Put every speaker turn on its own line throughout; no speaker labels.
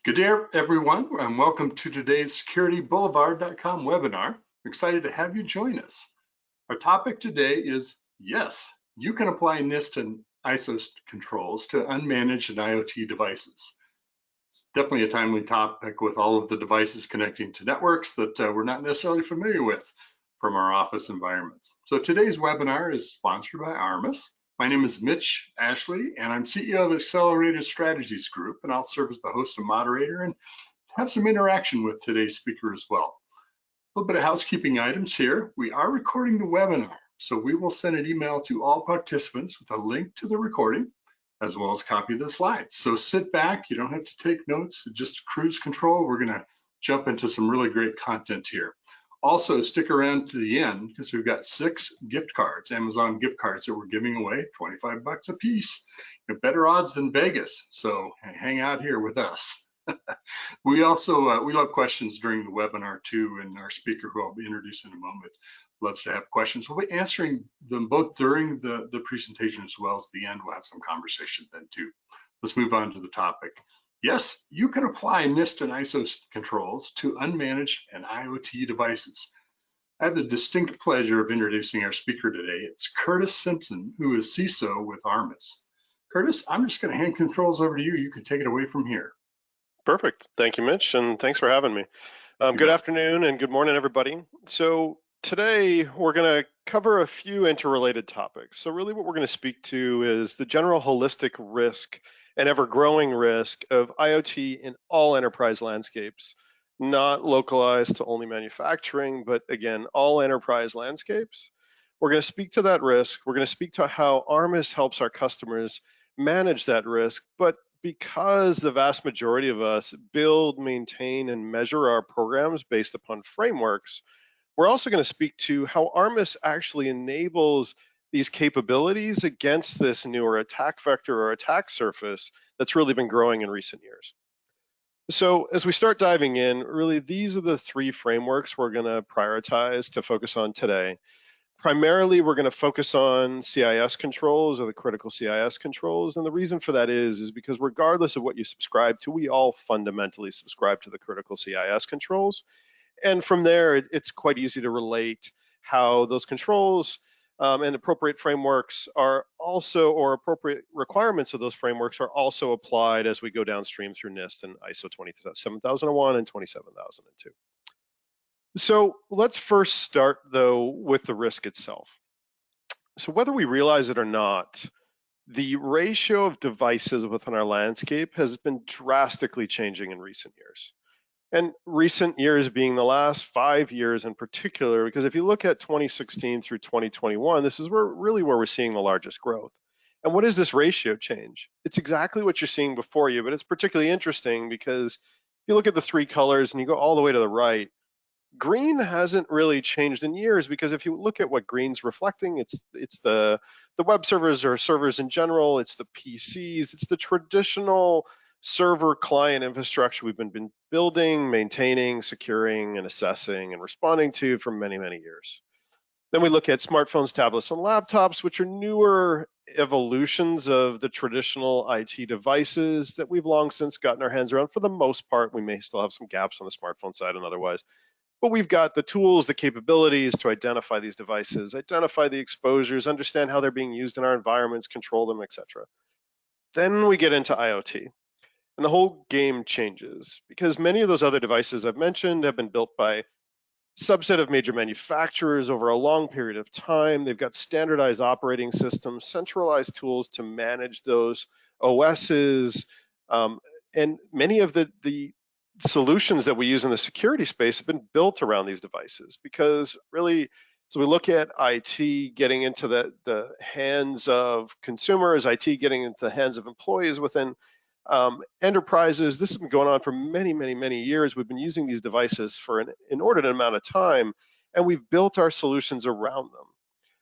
Good day, everyone, and welcome to today's SecurityBoulevard.com webinar. We're excited to have you join us. Our topic today is, yes, you can apply NIST and ISO controls to unmanaged and IoT devices. It's definitely a timely topic with all of the devices connecting to networks that we're not necessarily familiar with from our office environments. So today's webinar is sponsored by Armis. My name is Mitch Ashley, and I'm CEO of Accelerated Strategies Group, and I'll serve as the host and moderator and have some interaction with today's speaker as well. A little bit of housekeeping items here. We are recording the webinar, so we will send an email to all participants with a link to the recording, as well as a copy of the slides. So sit back, you don't have to take notes, just cruise control. We're gonna jump into some really great content here. Also, stick around to the end because we've got 6 gift cards, Amazon gift cards that we're giving away, 25 bucks a piece. Better odds than Vegas, so hang out here with us. We also, we love questions during the webinar too, and our speaker, who I'll be introducing in a moment, loves to have questions. We'll be answering them both during the presentation as well as the end. We'll have some conversation then too. Let's move on to the topic. Yes, you can apply NIST and ISO controls to unmanaged and IoT devices. I have the distinct pleasure of introducing our speaker today. It's Curtis Simpson, who is CISO with Armis. Curtis, I'm just going to hand controls over to you. You can take it away from here.
Perfect. Thank you, Mitch, and thanks for having me. Good afternoon and good morning, everybody. So today we're going to cover a few interrelated topics. So really what we're going to speak to is the general holistic risk and ever-growing risk of IoT in all enterprise landscapes, not localized to only manufacturing, but again, all enterprise landscapes. We're going to speak to that risk. We're going to speak to how Armis helps our customers manage that risk, but because the vast majority of us build, maintain, and measure our programs based upon frameworks, we're also going to speak to how Armis actually enables these capabilities against this newer attack vector or attack surface that's really been growing in recent years. So as we start diving in, really these are the 3 frameworks we're going to prioritize to focus on today. Primarily, we're going to focus on CIS controls or the critical CIS controls. And the reason for that is because regardless of what you subscribe to, we all fundamentally subscribe to the critical CIS controls. And from there, it's quite easy to relate how those controls and appropriate frameworks are also, or appropriate requirements of those frameworks are also applied as we go downstream through NIST and ISO 27001 and 27002. So let's first start though with the risk itself. So whether we realize it or not, the ratio of devices within our landscape has been drastically changing in recent years. And recent years being the last 5 years in particular, because if you look at 2016 through 2021, this is where we're seeing the largest growth. And what is this ratio change? It's exactly what you're seeing before you, but it's particularly interesting because if you look at the 3 colors and you go all the way to the right, green hasn't really changed in years, because if you look at what green's reflecting, it's the web servers or servers in general, it's the PCs, it's the traditional server client infrastructure we've been building, maintaining, securing, and assessing and responding to for many, many years. Then we look at smartphones, tablets, and laptops, which are newer evolutions of the traditional IT devices that we've long since gotten our hands around. For the most part, we may still have some gaps on the smartphone side and otherwise, but we've got the tools, the capabilities to identify these devices, identify the exposures, understand how they're being used in our environments, control them, etc. Then we get into IoT. And the whole game changes because many of those other devices I've mentioned have been built by a subset of major manufacturers over a long period of time. They've got standardized operating systems, centralized tools to manage those OSs, and many of the solutions that we use in the security space have been built around these devices because really, so we look at IT getting into the hands of consumers, IT getting into the hands of employees within enterprises. This has been going on for many, many, many years. We've been using these devices for an inordinate amount of time, and we've built our solutions around them.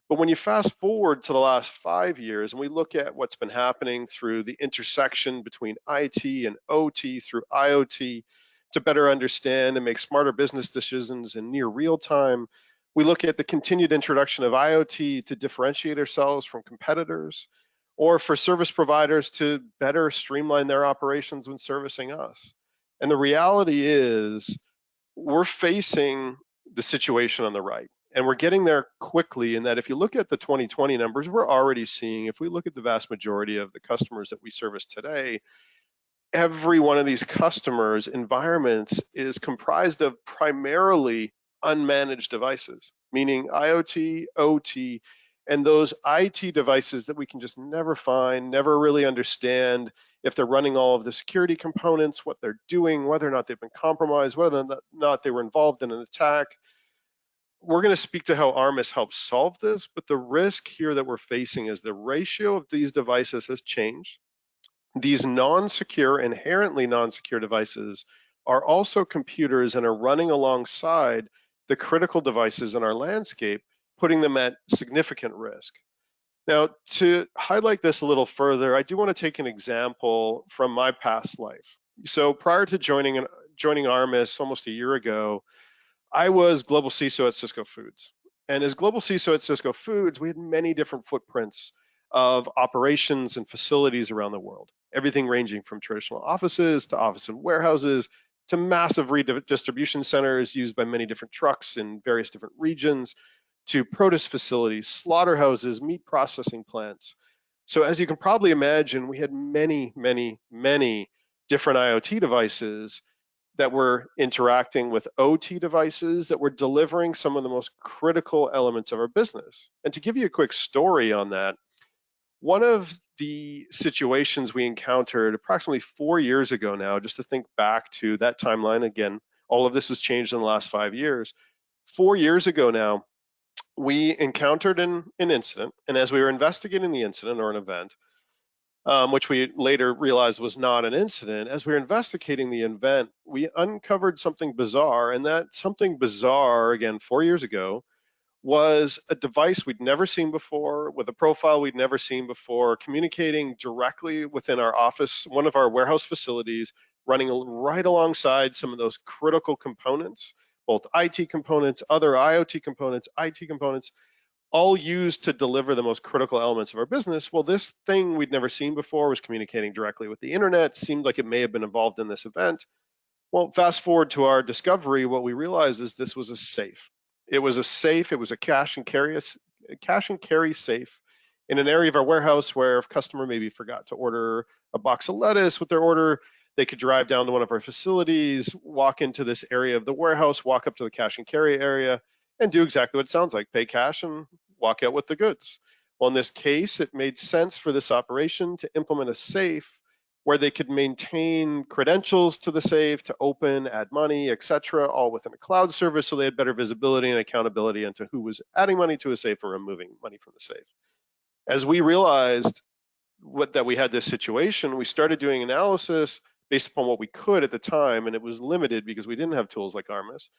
But when you fast forward to the last 5 years and we look at what's been happening through the intersection between IT and OT through IoT to better understand and make smarter business decisions in near real time, we look at the continued introduction of IoT to differentiate ourselves from competitors, or for service providers to better streamline their operations when servicing us. And the reality is we're facing the situation on the right, and we're getting there quickly in that if you look at the 2020 numbers, we're already seeing, if we look at the vast majority of the customers that we service today, every one of these customers' environments is comprised of primarily unmanaged devices, meaning IoT, OT, and those IT devices that we can just never find, never really understand if they're running all of the security components, what they're doing, whether or not they've been compromised, whether or not they were involved in an attack. We're going to speak to how ARMIS helps solve this, but the risk here that we're facing is the ratio of these devices has changed. These non-secure, inherently non-secure devices are also computers and are running alongside the critical devices in our landscape, putting them at significant risk. Now, to highlight this a little further, I do want to take an example from my past life. So prior to joining ARMIS almost a year ago, I was global CISO at Cisco Foods. And as global CISO at Cisco Foods, we had many different footprints of operations and facilities around the world. Everything ranging from traditional offices to office and warehouses to massive redistribution centers used by many different trucks in various different regions, to produce facilities, slaughterhouses, meat processing plants. So as you can probably imagine, we had many, many, many different IoT devices that were interacting with OT devices that were delivering some of the most critical elements of our business. And to give you a quick story on that, one of the situations we encountered approximately 4 years ago now, just to think back to that timeline, again, all of this has changed in the last 5 years. 4 years ago now, we encountered an incident, and as we were investigating the incident or an event, which we later realized was not an incident, as we were investigating the event, we uncovered something bizarre, and that something bizarre, again, 4 years ago, was a device we'd never seen before, with a profile we'd never seen before, communicating directly within our office, one of our warehouse facilities, running right alongside some of those critical components, both IT components, other IoT components, IT components, all used to deliver the most critical elements of our business. Well, this thing we'd never seen before was communicating directly with the internet, seemed like it may have been involved in this event. Well, fast forward to our discovery, what we realized is this was a safe. It was a safe, it was a cash and carry safe in an area of our warehouse where if a customer maybe forgot to order a box of lettuce with their order, they could drive down to one of our facilities, walk into this area of the warehouse, walk up to the cash and carry area, and do exactly what it sounds like, pay cash and walk out with the goods. Well, in this case, it made sense for this operation to implement a safe where they could maintain credentials to the safe, to open, add money, etc., all within a cloud service, so they had better visibility and accountability into who was adding money to a safe or removing money from the safe. As we realized that we had this situation, we started doing analysis based upon what we could at the time, and it was limited because we didn't have tools like ARMIS.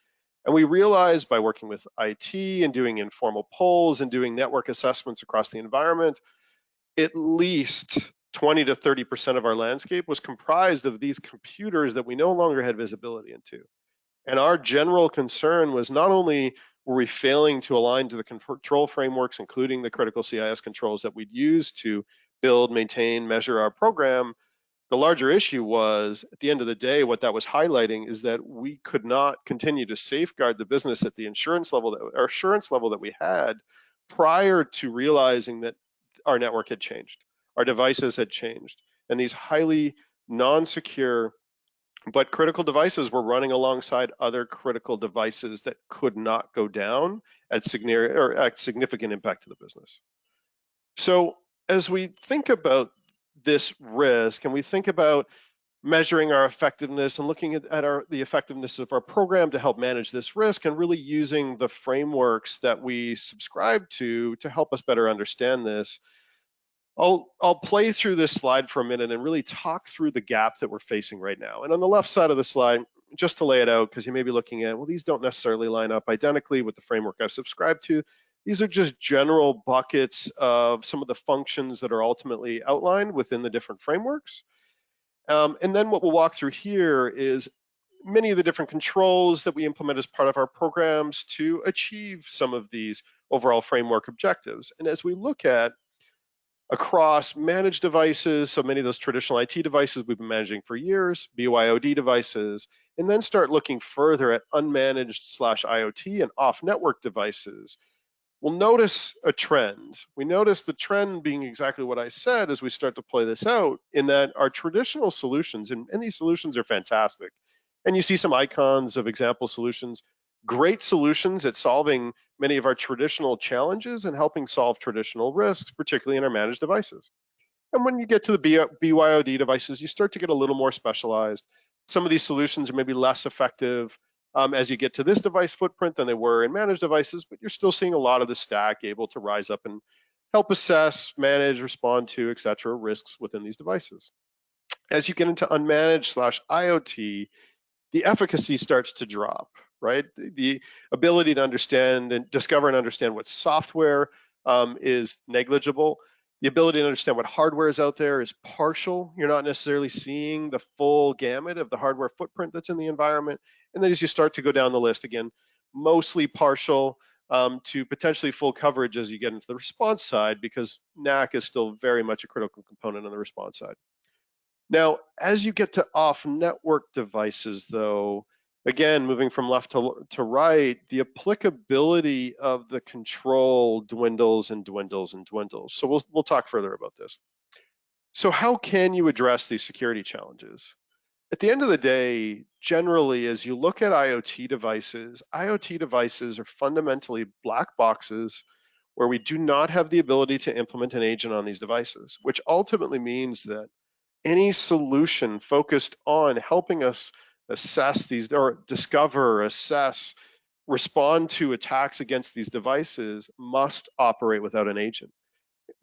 And we realized by working with IT and doing informal polls and doing network assessments across the environment, at least 20 to 30% of our landscape was comprised of these computers that we no longer had visibility into. And our general concern was not only were we failing to align to the control frameworks, including the critical CIS controls that we'd use to build, maintain, measure our program, the larger issue was, at the end of the day, what that was highlighting is that we could not continue to safeguard the business at the assurance level that we had prior to realizing that our network had changed, our devices had changed, and these highly non-secure but critical devices were running alongside other critical devices that could not go down at significant impact to the business. So as we think about this risk and we think about measuring our effectiveness and looking at the effectiveness of our program to help manage this risk and really using the frameworks that we subscribe to help us better understand this, I'll play through this slide for a minute and really talk through the gap that we're facing right now. And on the left side of the slide, just to lay it out, because you may be looking at, well, these don't necessarily line up identically with the framework I've subscribed to. These are just general buckets of some of the functions that are ultimately outlined within the different frameworks. And then what we'll walk through here is many of the different controls that we implement as part of our programs to achieve some of these overall framework objectives. And as we look at across managed devices, so many of those traditional IT devices we've been managing for years, BYOD devices, and then start looking further at unmanaged / IoT and off-network devices. We'll notice a trend. We notice the trend being exactly what I said as we start to play this out, in that our traditional solutions, and these solutions are fantastic, and you see some icons of example solutions, great solutions at solving many of our traditional challenges and helping solve traditional risks, particularly in our managed devices. And when you get to the BYOD devices, you start to get a little more specialized. Some of these solutions are maybe less effective as you get to this device footprint than they were in managed devices, but you're still seeing a lot of the stack able to rise up and help assess, manage, respond to, et cetera, risks within these devices. As you get into unmanaged / IoT, the efficacy starts to drop, right? The ability to understand and discover and understand what software is negligible. The ability to understand what hardware is out there is partial. You're not necessarily seeing the full gamut of the hardware footprint that's in the environment. And then as you start to go down the list, again, mostly partial to potentially full coverage as you get into the response side, because NAC is still very much a critical component on the response side. Now, as you get to off-network devices, though, again, moving from left to right, the applicability of the control dwindles and dwindles and dwindles. So we'll talk further about this. So how can you address these security challenges? At the end of the day, generally, as you look at IoT devices are fundamentally black boxes where we do not have the ability to implement an agent on these devices, which ultimately means that any solution focused on helping us assess these, or discover, assess, respond to attacks against these devices, must operate without an agent.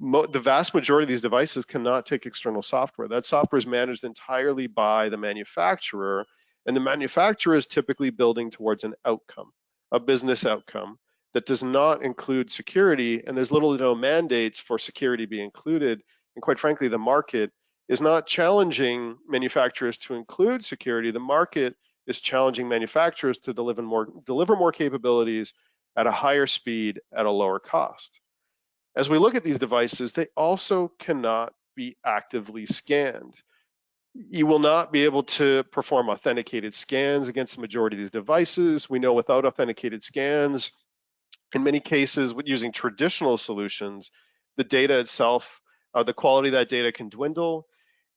The vast majority of these devices cannot take external software. That software is managed entirely by the manufacturer, and the manufacturer is typically building towards an outcome, a business outcome that does not include security, and there's little to no mandates for security be included. And quite frankly, the market is not challenging manufacturers to include security. The market is challenging manufacturers to deliver more capabilities at a higher speed at a lower cost. As we look at these devices, they also cannot be actively scanned. You will not be able to perform authenticated scans against the majority of these devices. We know without authenticated scans, in many cases, with using traditional solutions, the data itself, the quality of that data can dwindle.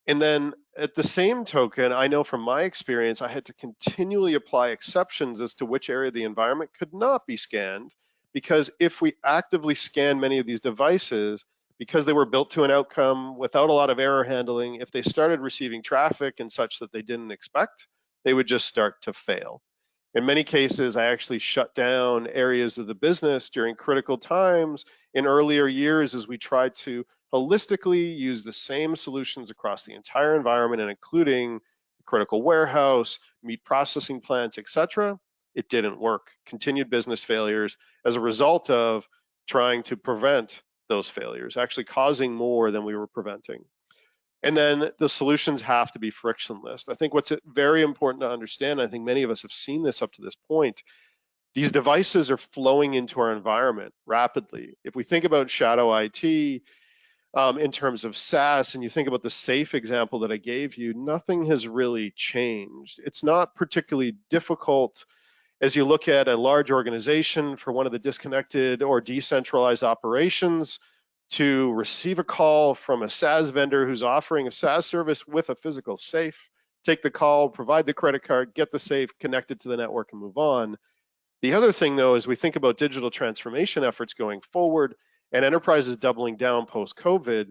And then at the same token, I know from my experience, I had to continually apply exceptions as to which area of the environment could not be scanned, because if we actively scan many of these devices, because they were built to an outcome without a lot of error handling, if they started receiving traffic and such that they didn't expect, they would just start to fail. In many cases, I actually shut down areas of the business during critical times in earlier years as we tried to holistically use the same solutions across the entire environment, and including critical warehouse, meat processing plants, et cetera. It didn't work. Continued business failures as a result of trying to prevent those failures, actually causing more than we were preventing. And then the solutions have to be frictionless. I think what's very important to understand, I think many of us have seen this up to this point, these devices are flowing into our environment rapidly. If we think about shadow IT, in terms of SaaS, and you think about the safe example that I gave you, nothing has really changed. It's not particularly difficult as you look at a large organization for one of the disconnected or decentralized operations to receive a call from a SaaS vendor who's offering a SaaS service with a physical safe, take the call, provide the credit card, get the safe, connect it to the network, and move on. The other thing, though, is we think about digital transformation efforts going forward and enterprises doubling down post-COVID,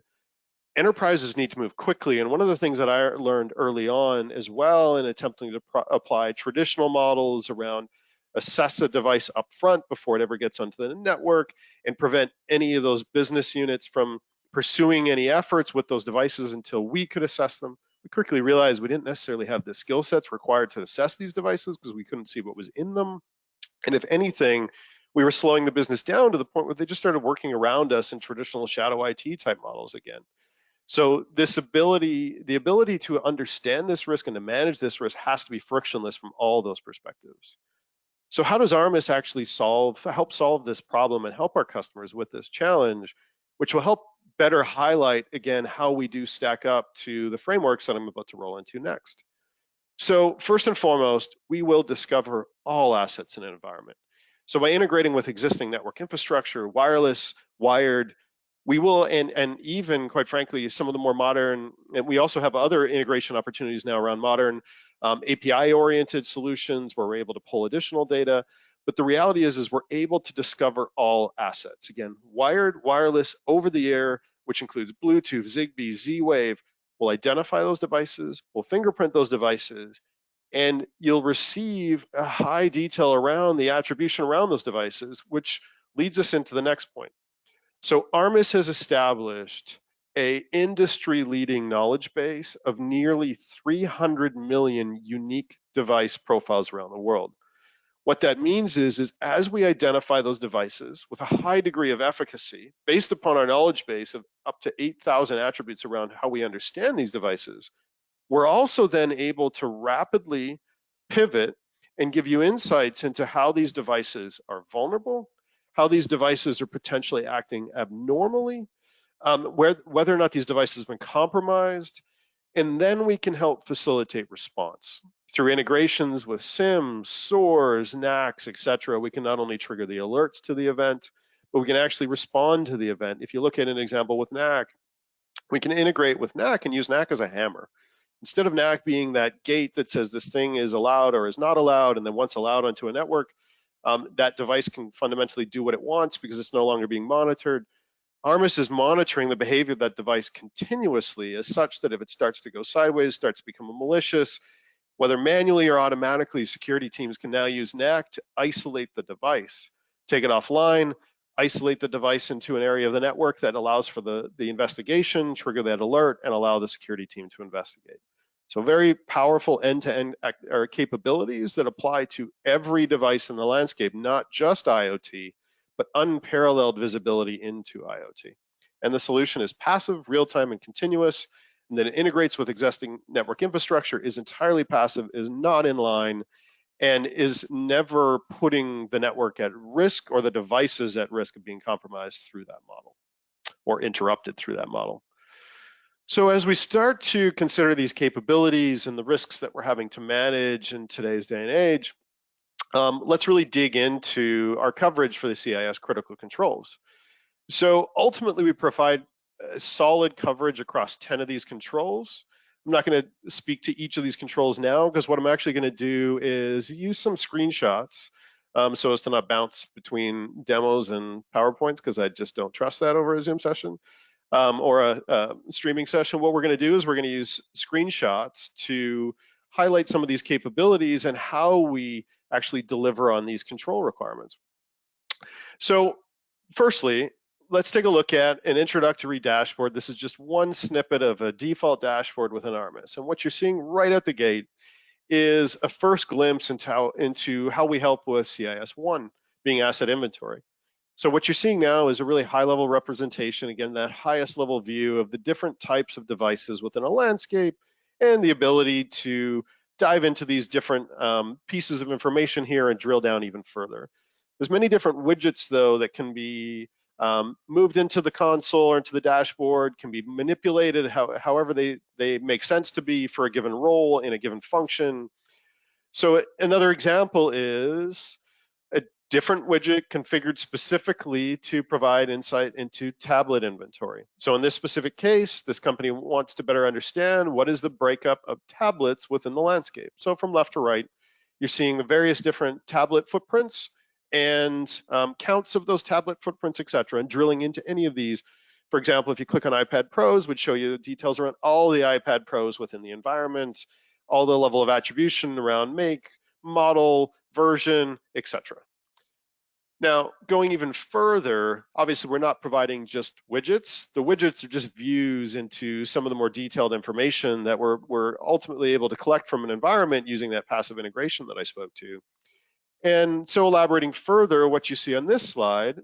enterprises need to move quickly. And one of the things that I learned early on as well in attempting to apply traditional models around assess a device up front before it ever gets onto the network and prevent any of those business units from pursuing any efforts with those devices until we could assess them. We quickly realized we didn't necessarily have the skill sets required to assess these devices because we couldn't see what was in them. And if anything, we were slowing the business down to the point where they just started working around us in traditional shadow IT type models again. So this ability, the ability to understand this risk and to manage this risk has to be frictionless from all those perspectives. So how does Armis actually help solve this problem and help our customers with this challenge, which will help better highlight, again, how we do stack up to the frameworks that I'm about to roll into next. So first and foremost, we will discover all assets in an environment. So by integrating with existing network infrastructure, wireless, wired, we will, and even quite frankly, some of the more modern, and we also have other integration opportunities now around modern API-oriented solutions where we're able to pull additional data. But the reality is we're able to discover all assets. Again, wired, wireless, over the air, which includes Bluetooth, Zigbee, Z-Wave. We'll identify those devices, we'll fingerprint those devices, and you'll receive a high detail around the attribution around those devices, which leads us into the next point. So Armis has established an industry-leading knowledge base of nearly 300 million unique device profiles around the world. What that means is as we identify those devices with a high degree of efficacy, based upon our knowledge base of up to 8,000 attributes around how we understand these devices, we're also then able to rapidly pivot and give you insights into how these devices are vulnerable, how these devices are potentially acting abnormally, whether or not these devices have been compromised, and then we can help facilitate response. Through integrations with SIMs, SOARs, NACs, et cetera, we can not only trigger the alerts to the event, but we can actually respond to the event. If you look at an example with NAC, we can integrate with NAC and use NAC as a hammer. Instead of NAC being that gate that says this thing is allowed or is not allowed, and then once allowed onto a network, that device can fundamentally do what it wants because it's no longer being monitored. Armis is monitoring the behavior of that device continuously as such that if it starts to go sideways, starts to become malicious, whether manually or automatically, security teams can now use NAC to isolate the device, take it offline, isolate the device into an area of the network that allows for the investigation, trigger that alert, and allow the security team to investigate. So very powerful end-to-end capabilities that apply to every device in the landscape, not just IoT, but unparalleled visibility into IoT. And the solution is passive, real-time, and continuous, and then it integrates with existing network infrastructure, is entirely passive, is not in line, and is never putting the network at risk or the devices at risk of being compromised through that model or interrupted through that model. So as we start to consider these capabilities and the risks that we're having to manage in today's day and age, let's really dig into our coverage for the CIS critical controls. So ultimately, we provide solid coverage across 10 of these controls. I'm not going to speak to each of these controls now because what I'm actually going to do is use some screenshots so as to not bounce between demos and PowerPoints because I just don't trust that over a Zoom session or a streaming session. What we're going to do is we're going to use screenshots to highlight some of these capabilities and how we actually deliver on these control requirements. So firstly, let's take a look at an introductory dashboard. This is just one snippet of a default dashboard within Armis. And what you're seeing right at the gate is a first glimpse into how we help with CIS1, being asset inventory. So what you're seeing now is a really high-level representation, again, that highest level view of the different types of devices within a landscape and the ability to dive into these different pieces of information here and drill down even further. There's many different widgets, though, that can be moved into the console or into the dashboard, can be manipulated however they make sense to be for a given role in a given function. So another example is a different widget configured specifically to provide insight into tablet inventory. So in this specific case, this company wants to better understand what is the breakup of tablets within the landscape. So from left to right, you're seeing the various different tablet footprints and counts of those tablet footprints, et cetera, and drilling into any of these. For example, if you click on iPad Pros, would show you details around all the iPad Pros within the environment, all the level of attribution around make, model, version, et cetera. Now, going even further, obviously we're not providing just widgets. The widgets are just views into some of the more detailed information that we're ultimately able to collect from an environment using that passive integration that I spoke to. And so elaborating further, what you see on this slide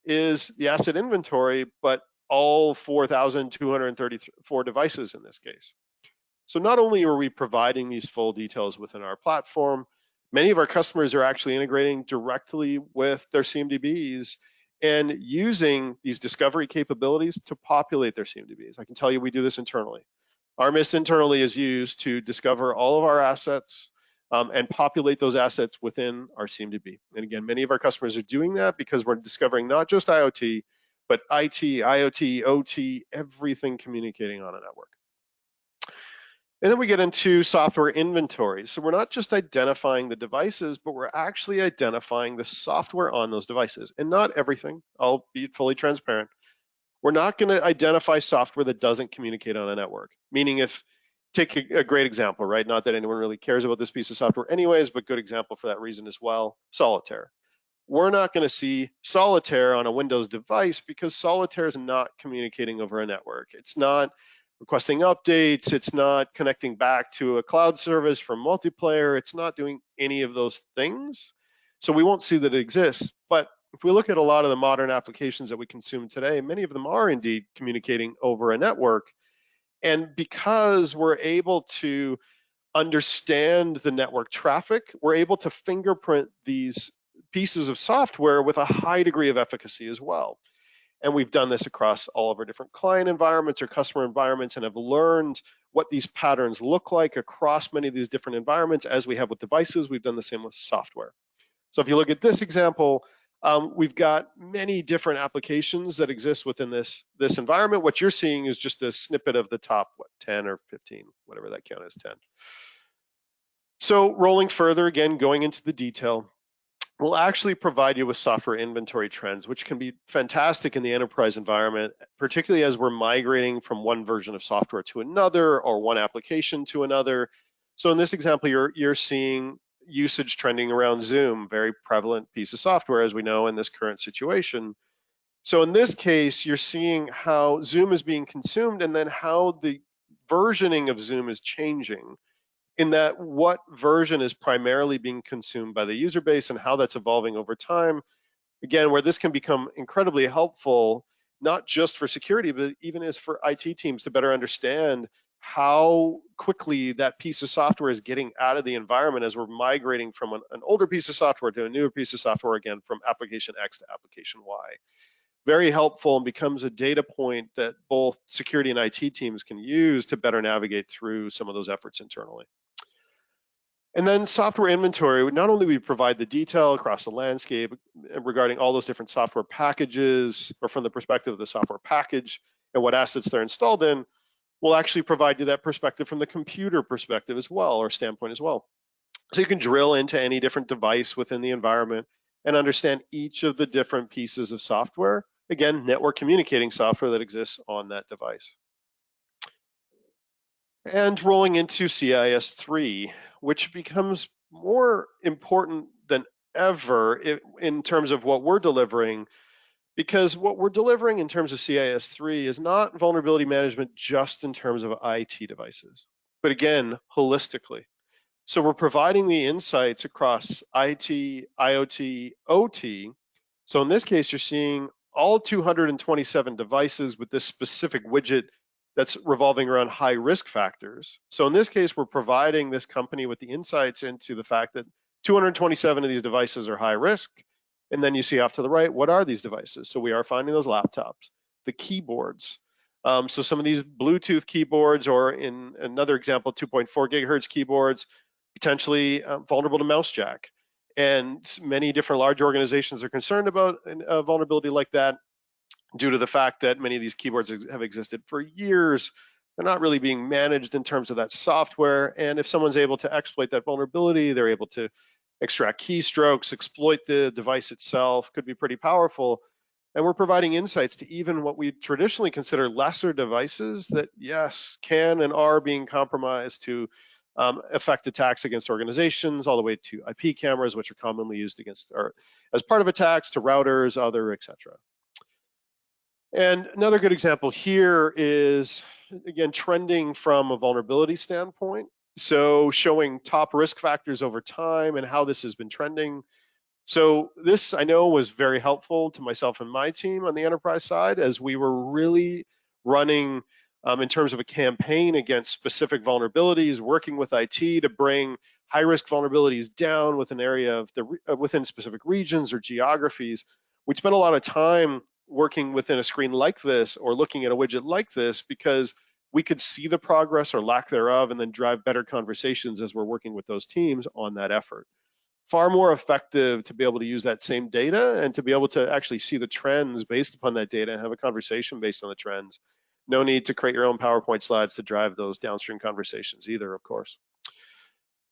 is the asset inventory, but all 4,234 devices in this case. So not only are we providing these full details within our platform, many of our customers are actually integrating directly with their CMDBs and using these discovery capabilities to populate their CMDBs. I can tell you we do this internally. Our MIST internally is used to discover all of our assets and populate those assets within our CMDB. And again, many of our customers are doing that because we're discovering not just IoT, but IT, IoT, OT, everything communicating on a network. And then we get into software inventory. So we're not just identifying the devices, but we're actually identifying the software on those devices. And not everything, I'll be fully transparent. We're not going to identify software that doesn't communicate on a network. Meaning if, take a great example, right? Not that anyone really cares about this piece of software anyways, but good example for that reason as well, Solitaire. We're not going to see Solitaire on a Windows device because Solitaire is not communicating over a network. It's not requesting updates. It's not connecting back to a cloud service for multiplayer. It's not doing any of those things. So we won't see that it exists. But if we look at a lot of the modern applications that we consume today, many of them are indeed communicating over a network. And because we're able to understand the network traffic, we're able to fingerprint these pieces of software with a high degree of efficacy as well. And we've done this across all of our different client environments or customer environments and have learned what these patterns look like across many of these different environments. As we have with devices, we've done the same with software. So if you look at this example, we've got many different applications that exist within this environment. What you're seeing is just a snippet of the top, 10 or 15, whatever that count is, 10. So rolling further, again, going into the detail, we'll actually provide you with software inventory trends, which can be fantastic in the enterprise environment, particularly as we're migrating from one version of software to another or one application to another. So in this example, you're seeing usage trending around Zoom, very prevalent piece of software, as we know in this current situation. So in this case, you're seeing how Zoom is being consumed and then how the versioning of Zoom is changing, in that what version is primarily being consumed by the user base and how that's evolving over time. Again, where this can become incredibly helpful, not just for security, but even as for IT teams to better understand how quickly that piece of software is getting out of the environment as we're migrating from an older piece of software to a newer piece of software, again, from application X to application Y. Very helpful and becomes a data point that both security and IT teams can use to better navigate through some of those efforts internally. And then software inventory, not only we provide the detail across the landscape regarding all those different software packages, or from the perspective of the software package and what assets they're installed in, we'll actually provide you that perspective from the computer perspective as well, or standpoint as well. So you can drill into any different device within the environment and understand each of the different pieces of software, again, network communicating software that exists on that device. And rolling into CIS3, which becomes more important than ever in terms of what we're delivering, because what we're delivering in terms of CIS3 is not vulnerability management just in terms of IT devices, but again, holistically. So we're providing the insights across IT, IoT, OT. So in this case, you're seeing all 227 devices with this specific widget that's revolving around high risk factors. So in this case, we're providing this company with the insights into the fact that 227 of these devices are high risk. And then you see off to the right, what are these devices? So we are finding those laptops, the keyboards. So some of these Bluetooth keyboards, or in another example, 2.4 gigahertz keyboards, potentially vulnerable to mouse jack. And many different large organizations are concerned about a vulnerability like that, due to the fact that many of these keyboards have existed for years. They're not really being managed in terms of that software. And if someone's able to exploit that vulnerability, they're able to extract keystrokes, exploit the device itself, could be pretty powerful. And we're providing insights to even what we traditionally consider lesser devices that, yes, can and are being compromised to affect attacks against organizations, all the way to IP cameras, which are commonly used against, or as part of attacks, to routers, other, etc. And another good example here is, again, trending from a vulnerability standpoint. So showing top risk factors over time and how this has been trending. So this, I know, was very helpful to myself and my team on the enterprise side, as we were really running in terms of a campaign against specific vulnerabilities, working with IT to bring high risk vulnerabilities down with an area of within specific regions or geographies, We'd spend a lot of time working within a screen like this or looking at a widget like this because we could see the progress or lack thereof and then drive better conversations as we're working with those teams on that effort. Far more effective to be able to use that same data and to be able to actually see the trends based upon that data and have a conversation based on the trends. No need to create your own PowerPoint slides to drive those downstream conversations either, of course.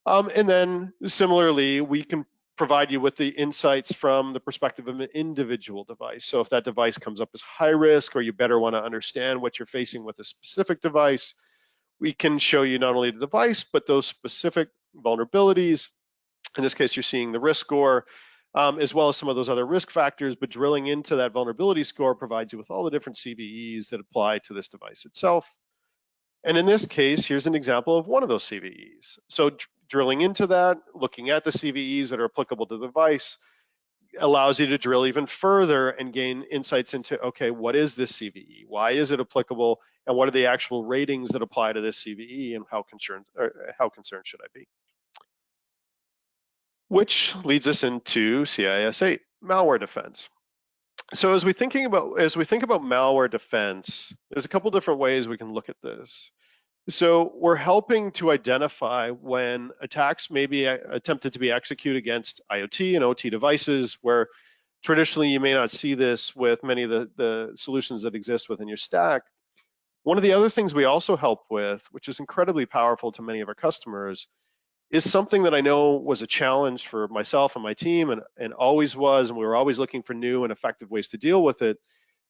And then similarly, we can provide you with the insights from the perspective of an individual device. So if that device comes up as high risk, or you better want to understand what you're facing with a specific device, we can show you not only the device, but those specific vulnerabilities. In this case, you're seeing the risk score, as well as some of those other risk factors, but drilling into that vulnerability score provides you with all the different CVEs that apply to this device itself. And in this case, here's an example of one of those CVEs. So drilling into that, looking at the CVEs that are applicable to the device, allows you to drill even further and gain insights into, okay, what is this CVE? Why is it applicable? And what are the actual ratings that apply to this CVE, and how concerned should I be? Which leads us into CIS 8, malware defense. So as we think about malware defense, there's a couple different ways we can look at this. So we're helping to identify when attacks may be attempted to be executed against IoT and OT devices, where traditionally you may not see this with many of the solutions that exist within your stack. One of the other things we also help with, which is incredibly powerful to many of our customers, is something that I know was a challenge for myself and my team, and always was, and we were always looking for new and effective ways to deal with it,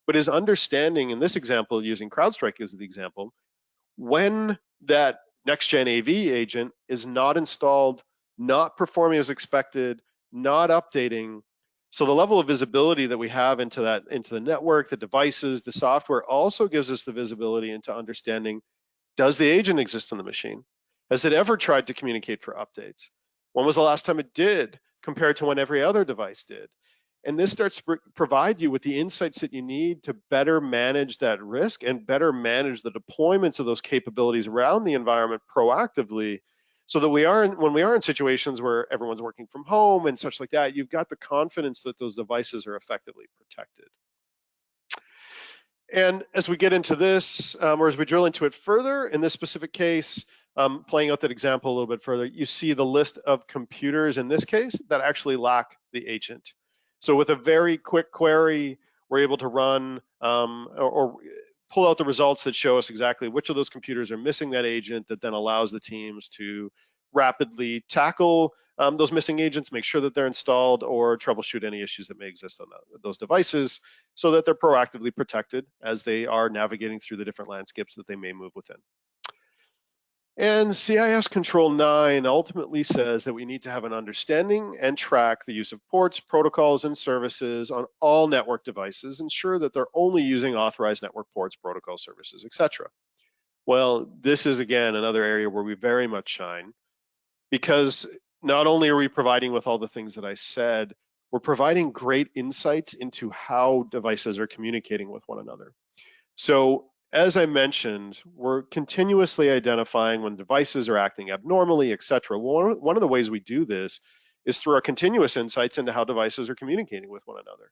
but is understanding, in this example, using CrowdStrike as the example, when that next-gen AV agent is not installed, not performing as expected, not updating. So the level of visibility that we have into the network, the devices, the software also gives us the visibility into understanding, does the agent exist on the machine? Has it ever tried to communicate for updates? When was the last time it did compared to when every other device did? And this starts to provide you with the insights that you need to better manage that risk and better manage the deployments of those capabilities around the environment proactively, so that when we are in situations where everyone's working from home and such like that, you've got the confidence that those devices are effectively protected. And as we get into this, or as we drill into it further, in this specific case, playing out that example a little bit further, you see the list of computers in this case that actually lack the agent. So with a very quick query, we're able to run or pull out the results that show us exactly which of those computers are missing that agent, that then allows the teams to rapidly tackle those missing agents, make sure that they're installed, or troubleshoot any issues that may exist on those devices, so that they're proactively protected as they are navigating through the different landscapes that they may move within. And CIS Control 9 ultimately says that we need to have an understanding and track the use of ports, protocols, and services on all network devices, ensure that they're only using authorized network ports, protocol services, etc. Well, this is again another area where we very much shine, because not only are we providing with all the things that I said, we're providing great insights into how devices are communicating with one another. So as I mentioned, we're continuously identifying when devices are acting abnormally, etc. One of the ways we do this is through our continuous insights into how devices are communicating with one another.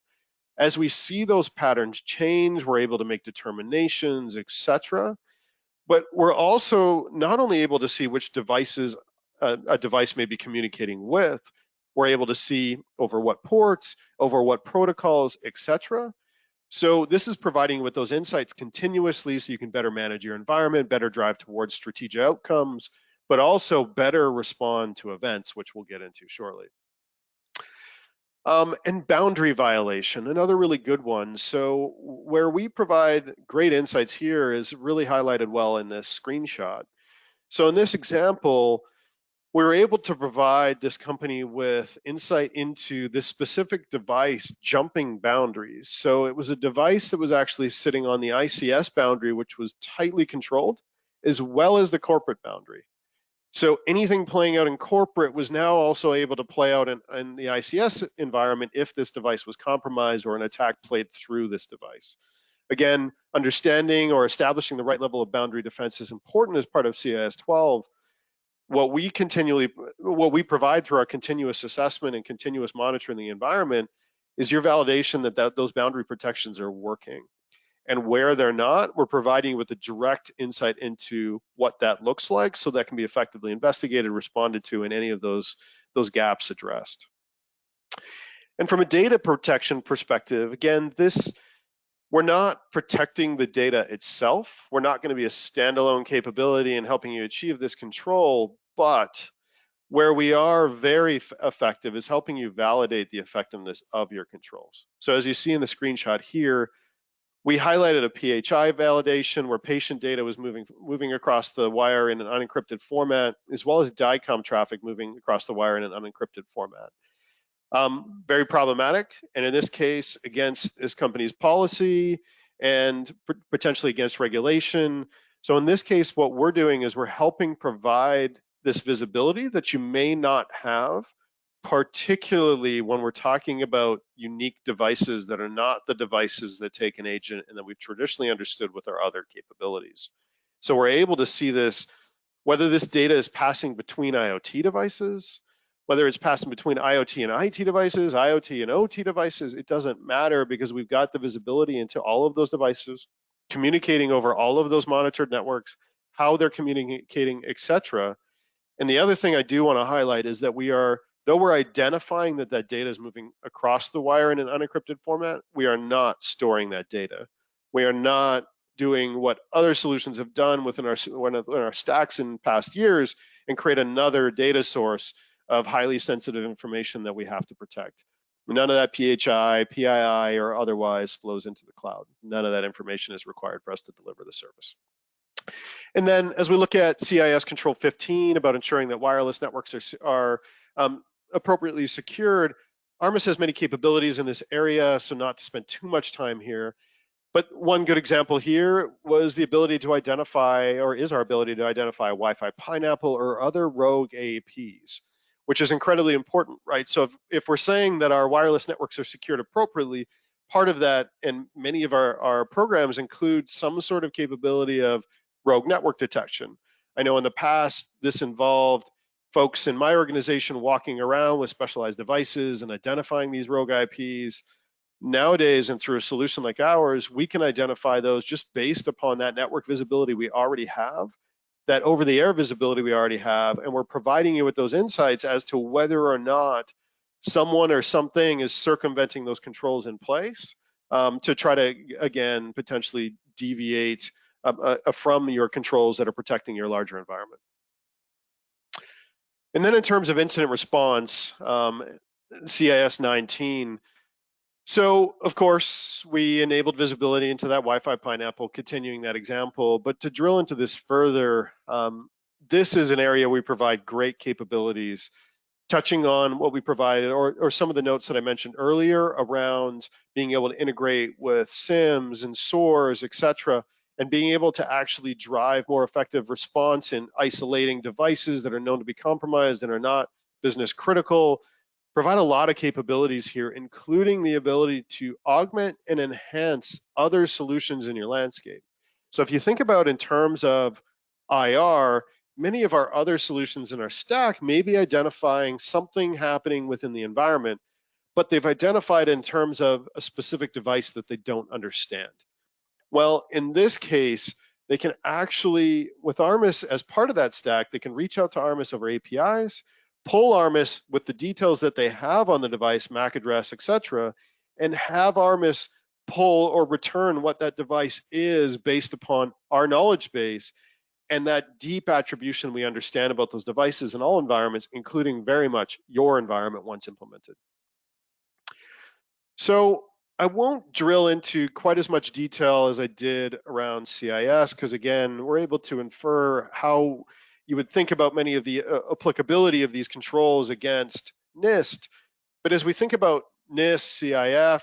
As we see those patterns change, we're able to make determinations, etc. But we're also not only able to see which devices a device may be communicating with, we're able to see over what ports, over what protocols, etc. So this is providing you with those insights continuously, so you can better manage your environment, better drive towards strategic outcomes, but also better respond to events, which we'll get into shortly. And boundary violation, another really good one. So where we provide great insights here is really highlighted well in this screenshot. So in this example, we were able to provide this company with insight into this specific device jumping boundaries. So it was a device that was actually sitting on the ICS boundary, which was tightly controlled, as well as the corporate boundary. So anything playing out in corporate was now also able to play out in the ICS environment if this device was compromised or an attack played through this device. Again, understanding or establishing the right level of boundary defense is important as part of CIS 12. What we provide through our continuous assessment and continuous monitoring the environment is your validation that those boundary protections are working. And where they're not, we're providing you with a direct insight into what that looks like so that can be effectively investigated, responded to, and any of those gaps addressed. And from a data protection perspective, again, we're not protecting the data itself. We're not going to be a standalone capability in helping you achieve this control, but where we are very effective is helping you validate the effectiveness of your controls. So as you see in the screenshot here, we highlighted a PHI validation where patient data was moving across the wire in an unencrypted format, as well as DICOM traffic moving across the wire in an unencrypted format. Very problematic, and in this case, against this company's policy and potentially against regulation. So in this case, what we're doing is we're helping provide this visibility that you may not have, particularly when we're talking about unique devices that are not the devices that take an agent and that we've traditionally understood with our other capabilities. So we're able to see this, whether this data is passing between IoT devices, whether it's passing between IoT and IT devices, IoT and OT devices, it doesn't matter because we've got the visibility into all of those devices, communicating over all of those monitored networks, how they're communicating, etc. And the other thing I do want to highlight is that though we're identifying that data is moving across the wire in an unencrypted format, we are not storing that data. We are not doing what other solutions have done within our stacks in past years and create another data source of highly sensitive information that we have to protect. None of that PHI, PII, or otherwise flows into the cloud. None of that information is required for us to deliver the service. And then as we look at CIS Control 15 about ensuring that wireless networks are appropriately secured, Armis has many capabilities in this area, so not to spend too much time here. But one good example here was the ability to identify, or is our ability to identify Wi-Fi pineapple or other rogue AAPs, which is incredibly important, right? So if we're saying that our wireless networks are secured appropriately, part of that, and many of our programs include some sort of capability of rogue network detection. I know in the past, this involved folks in my organization walking around with specialized devices and identifying these rogue IPs. Nowadays, and through a solution like ours, we can identify those just based upon that network visibility we already have, that over-the-air visibility we already have, and we're providing you with those insights as to whether or not someone or something is circumventing those controls in place to try to, again, potentially deviate from your controls that are protecting your larger environment. And then in terms of incident response, CIS 19, so of course, we enabled visibility into that Wi-Fi pineapple, continuing that example, but to drill into this further, this is an area we provide great capabilities, touching on what we provided or some of the notes that I mentioned earlier around being able to integrate with SIMs and SOARs, et cetera, and being able to actually drive more effective response in isolating devices that are known to be compromised and are not business critical. Provide a lot of capabilities here, including the ability to augment and enhance other solutions in your landscape. So if you think about in terms of IR, many of our other solutions in our stack may be identifying something happening within the environment, but they've identified in terms of a specific device that they don't understand. Well, in this case, they can actually, with Armis as part of that stack, they can reach out to Armis over APIs, pull Armis with the details that they have on the device, MAC address, et cetera, and have Armis pull or return what that device is based upon our knowledge base and that deep attribution we understand about those devices in all environments, including very much your environment once implemented. So I won't drill into quite as much detail as I did around CIS, because again, we're able to infer how you would think about many of the applicability of these controls against NIST. But as we think about NIST, CIF,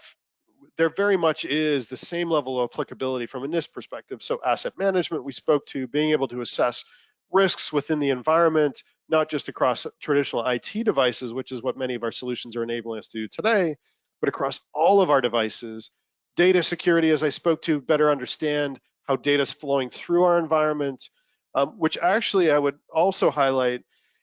there very much is the same level of applicability from a NIST perspective. So asset management, we spoke to being able to assess risks within the environment, not just across traditional IT devices, which is what many of our solutions are enabling us to do today, but across all of our devices. Data security, as I spoke to, better understand how data is flowing through our environment, which actually I would also highlight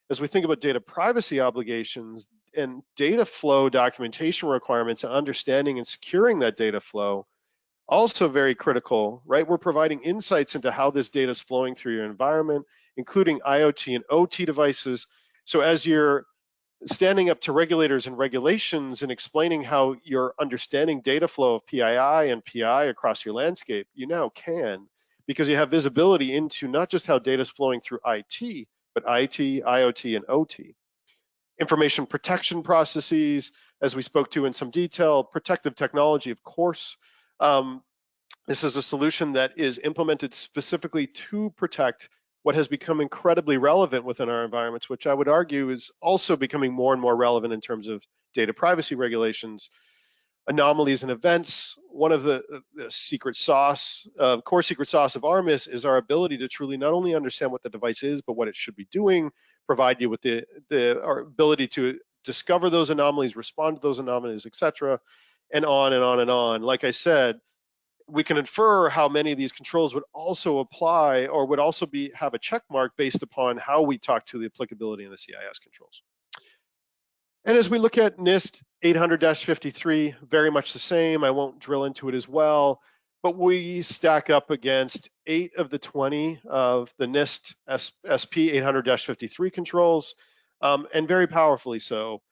as we think about data privacy obligations. and data flow documentation requirements and understanding and securing that data flow, also very critical, right? We're providing insights into how this data is flowing through your environment, including IoT and OT devices. So as you're standing up to regulators and regulations and explaining how you're understanding data flow of PII and PI across your landscape, you now can, because you have visibility into not just how data is flowing through IT, but IT, IoT, and OT. Information protection processes, as we spoke to in some detail, protective technology, of course. This is a solution that is implemented specifically to protect what has become incredibly relevant within our environments, which I would argue is also becoming more and more relevant in terms of data privacy regulations. Anomalies and events. One of the secret sauce, core secret sauce of ARMIS is our ability to truly not only understand what the device is, but what it should be doing, provide you with our ability to discover those anomalies, respond to those anomalies, etc., and on and on and on. Like I said, we can infer how many of these controls would also apply or would also have a check mark based upon how we talk to the applicability in the CIS controls. And as we look at NIST 800-53, very much the same. I won't drill into it as well, but we stack up against 8 of the 20 of the NIST SP 800-53 controls, and very powerfully so.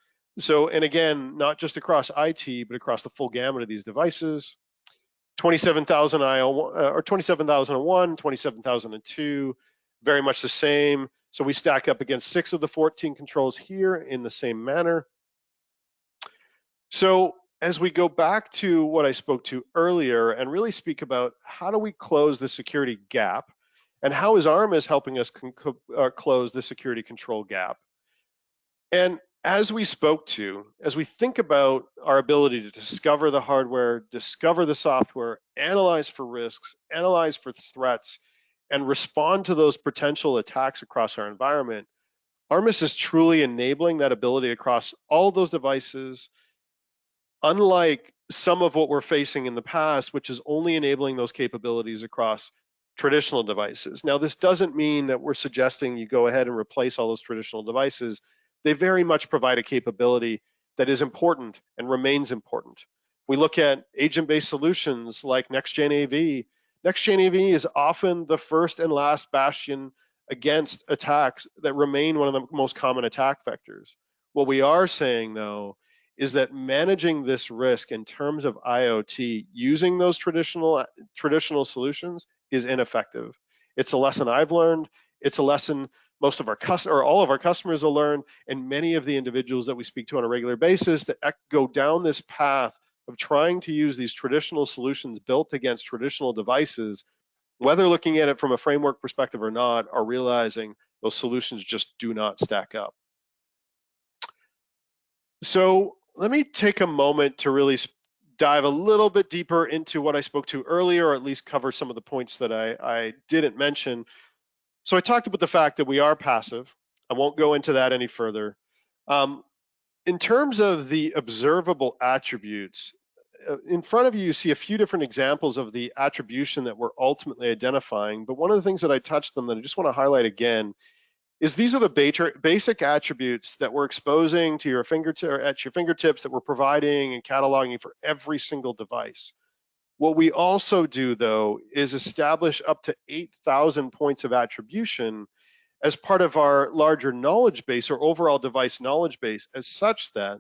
And again, not just across IT, but across the full gamut of these devices. 27,001, 27,002, very much the same. So we stack up against 6 of the 14 controls here in the same manner. So as we go back to what I spoke to earlier and really speak about how do we close the security gap and how is ARMIS helping us close the security control gap? And as we spoke to, as we think about our ability to discover the hardware, discover the software, analyze for risks, analyze for threats, and respond to those potential attacks across our environment, ARMIS is truly enabling that ability across all those devices, unlike some of what we're facing in the past, which is only enabling those capabilities across traditional devices. Now, this doesn't mean that we're suggesting you go ahead and replace all those traditional devices. They very much provide a capability that is important and remains important. We look at agent-based solutions like Next-Gen AV. Next-Gen AV is often the first and last bastion against attacks that remain one of the most common attack vectors. What we are saying, though, is that managing this risk in terms of IoT using those traditional solutions is ineffective. It's a lesson I've learned. It's a lesson most of our all of our customers will learn, and many of the individuals that we speak to on a regular basis that go down this path of trying to use these traditional solutions built against traditional devices, whether looking at it from a framework perspective or not, are realizing those solutions just do not stack up. So let me take a moment to really dive a little bit deeper into what I spoke to earlier, or at least cover some of the points that I didn't mention. So I talked about the fact that we are passive. I won't go into that any further. In terms of the observable attributes, in front of you, you see a few different examples of the attribution that we're ultimately identifying. But one of the things that I touched on that I just want to highlight again is these are the basic attributes that we're exposing to your fingertips that we're providing and cataloging for every single device. What we also do, though, is establish up to 8,000 points of attribution as part of our larger knowledge base or overall device knowledge base, as such that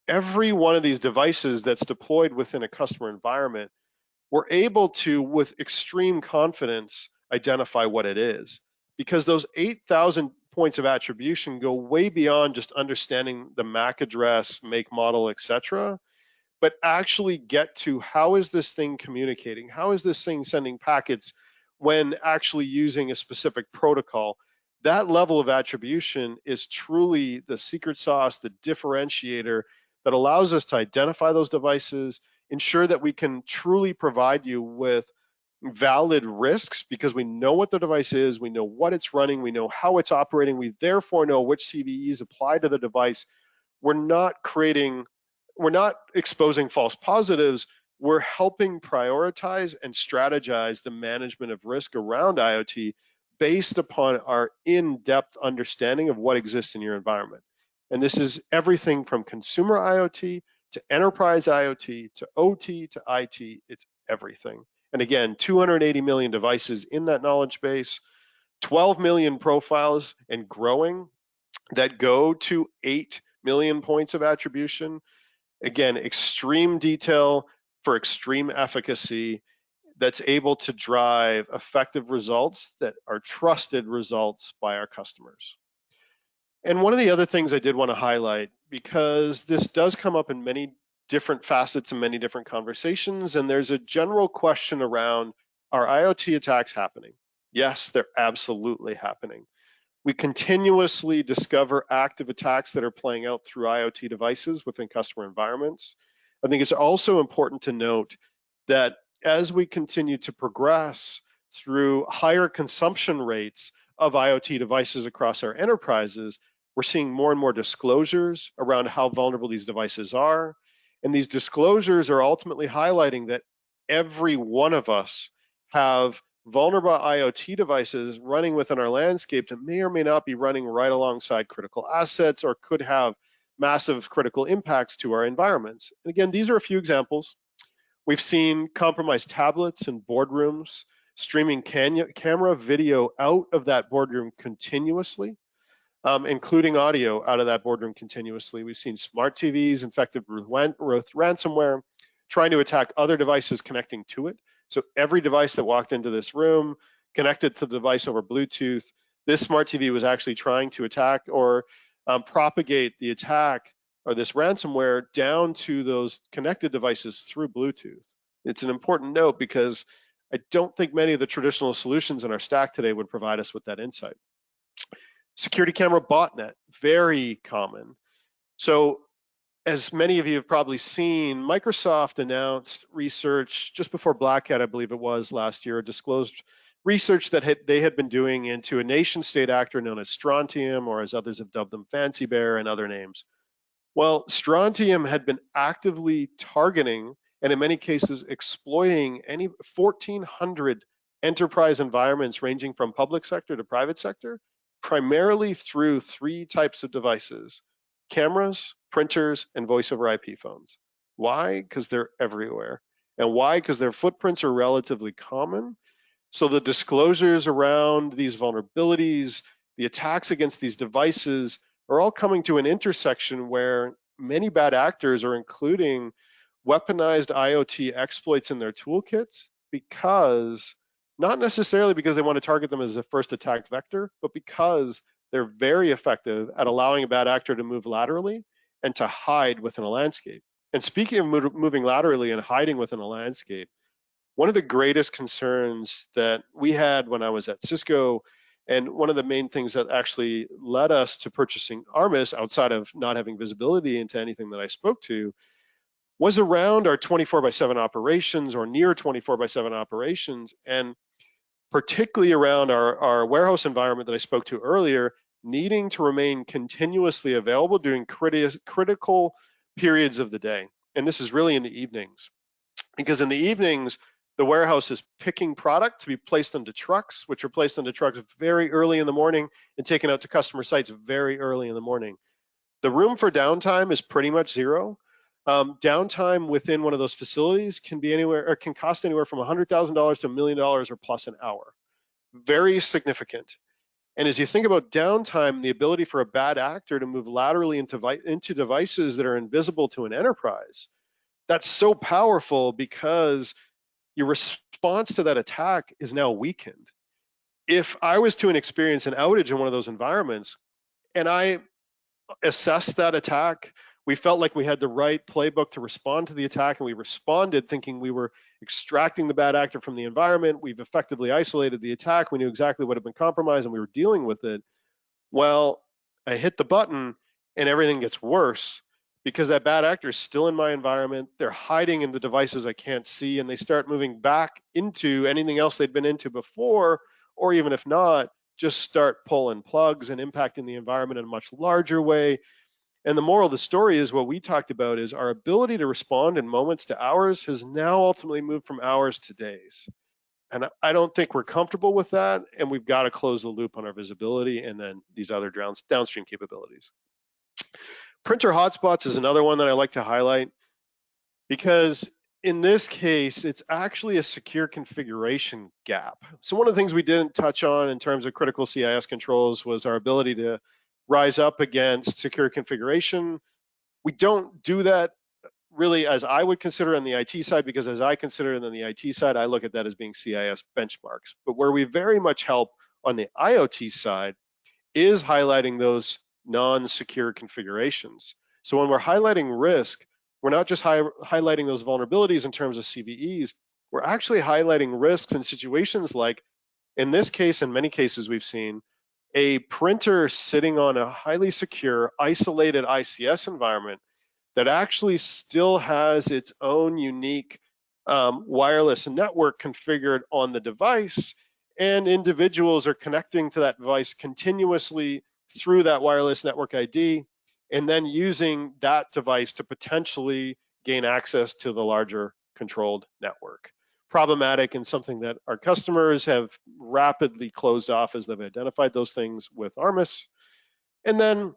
every one of these devices that's deployed within a customer environment, we're able to, with extreme confidence, identify what it is. Because those 8,000 points of attribution go way beyond just understanding the MAC address, make, model, etc., but actually get to how is this thing communicating? How is this thing sending packets when actually using a specific protocol? That level of attribution is truly the secret sauce, the differentiator that allows us to identify those devices, ensure that we can truly provide you with valid risks because we know what the device is, we know what it's running, we know how it's operating, we therefore know which CVEs apply to the device. We're not exposing false positives, we're helping prioritize and strategize the management of risk around IoT based upon our in-depth understanding of what exists in your environment. And this is everything from consumer IoT to enterprise IoT to OT to IT. It's everything. And again, 280 million devices in that knowledge base, 12 million profiles and growing that go to 8 million points of attribution. Again, extreme detail for extreme efficacy that's able to drive effective results that are trusted results by our customers. And one of the other things I did want to highlight, because this does come up in many different facets and many different conversations, and there's a general question around, are IoT attacks happening? Yes, they're absolutely happening. We continuously discover active attacks that are playing out through IoT devices within customer environments. I think it's also important to note that as we continue to progress through higher consumption rates of IoT devices across our enterprises, we're seeing more and more disclosures around how vulnerable these devices are. And these disclosures are ultimately highlighting that every one of us have vulnerable IoT devices running within our landscape that may or may not be running right alongside critical assets or could have massive critical impacts to our environments. And again, these are a few examples. We've seen compromised tablets in boardrooms, streaming camera video out of that boardroom continuously, including audio out of that boardroom continuously. We've seen smart TVs infected with ransomware, trying to attack other devices connecting to it. So every device that walked into this room connected to the device over Bluetooth, this smart TV was actually trying to attack or propagate the attack or this ransomware down to those connected devices through Bluetooth. It's an important note because I don't think many of the traditional solutions in our stack today would provide us with that insight. Security camera botnet, very common. So as many of you have probably seen, Microsoft announced research just before Black Hat, I believe it was last year, disclosed research that they had been doing into a nation state actor known as Strontium, or as others have dubbed them, Fancy Bear and other names. Well, Strontium had been actively targeting and in many cases exploiting any 1,400 enterprise environments ranging from public sector to private sector, primarily through 3 types of devices: cameras, printers, and voice over IP phones. Why? Because they're everywhere. And why? Because their footprints are relatively common. So the disclosures around these vulnerabilities, the attacks against these devices are all coming to an intersection where many bad actors are including weaponized IoT exploits in their toolkits, because not necessarily because they want to target them as a first attack vector, but because they're very effective at allowing a bad actor to move laterally and to hide within a landscape. And speaking of moving laterally and hiding within a landscape, one of the greatest concerns that we had when I was at Cisco, and one of the main things that actually led us to purchasing Armis outside of not having visibility into anything that I spoke to, was around our 24/7 operations or near 24/7 operations, and particularly around our warehouse environment that I spoke to earlier, needing to remain continuously available during critical periods of the day. And this is really in the evenings, because in the evenings, the warehouse is picking product to be placed onto trucks, which are placed onto trucks very early in the morning and taken out to customer sites very early in the morning. The room for downtime is pretty much zero. Downtime within one of those facilities can be anywhere, or can cost anywhere from $100,000 to $1 million or plus an hour. Very significant. And as you think about downtime, the ability for a bad actor to move laterally into devices that are invisible to an enterprise, that's so powerful because your response to that attack is now weakened. If I was to experience an outage in one of those environments and I assessed that attack, we felt like we had the right playbook to respond to the attack, and we responded thinking we were extracting the bad actor from the environment. We've effectively isolated the attack. We knew exactly what had been compromised and we were dealing with it. Well, I hit the button and everything gets worse because that bad actor is still in my environment. They're hiding in the devices I can't see, and they start moving back into anything else they'd been into before, or even if not, just start pulling plugs and impacting the environment in a much larger way. And the moral of the story is what we talked about is our ability to respond in moments to hours has now ultimately moved from hours to days. And I don't think we're comfortable with that. And we've got to close the loop on our visibility and then these other downstream capabilities. Printer hotspots is another one that I like to highlight because in this case, it's actually a secure configuration gap. So one of the things we didn't touch on in terms of critical CIS controls was our ability to rise up against secure configuration. We don't do that really as I would consider on the IT side, because as I consider it on the IT side, I look at that as being CIS benchmarks. But where we very much help on the IoT side is highlighting those non-secure configurations. So when we're highlighting risk, we're not just highlighting those vulnerabilities in terms of CVEs, we're actually highlighting risks in situations like, in this case, in many cases we've seen, a printer sitting on a highly secure, isolated ICS environment that actually still has its own unique wireless network configured on the device, and individuals are connecting to that device continuously through that wireless network ID, and then using that device to potentially gain access to the larger controlled network. Problematic and something that our customers have rapidly closed off as they've identified those things with ARMIS. And then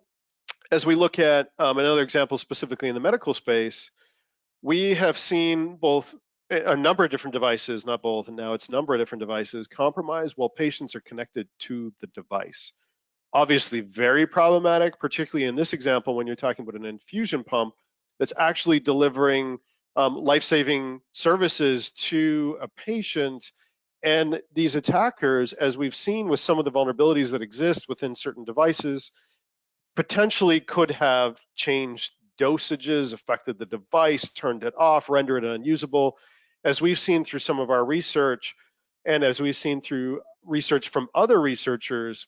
as we look at another example specifically in the medical space, we have seen both a number of different devices, not both, and now it's a number of different devices compromised while patients are connected to the device. Obviously very problematic, particularly in this example when you're talking about an infusion pump that's actually delivering life-saving services to a patient. And these attackers, as we've seen with some of the vulnerabilities that exist within certain devices, potentially could have changed dosages, affected the device, turned it off, rendered it unusable. As we've seen through some of our research, and as we've seen through research from other researchers,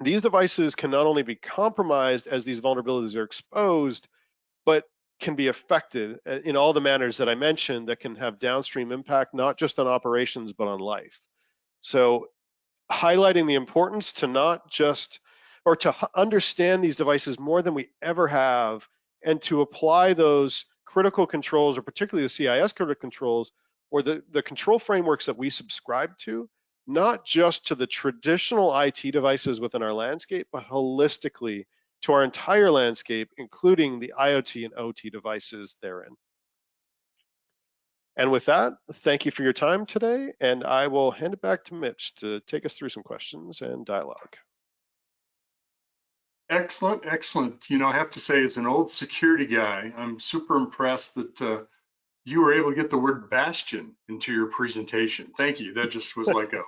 these devices can not only be compromised as these vulnerabilities are exposed, but can be affected in all the manners that I mentioned that can have downstream impact, not just on operations, but on life. So highlighting the importance to not just, or to understand these devices more than we ever have, and to apply those critical controls, or particularly the CIS critical controls, or the control frameworks that we subscribe to, not just to the traditional IT devices within our landscape, but holistically to our entire landscape, including the IoT and OT devices therein. And with that, thank you for your time today, and I will hand it back to Mitch to take us through some questions and dialogue.
Excellent, excellent. You know, I have to say, as an old security guy, I'm super impressed that you were able to get the word bastion into your presentation. Thank you. That just was like a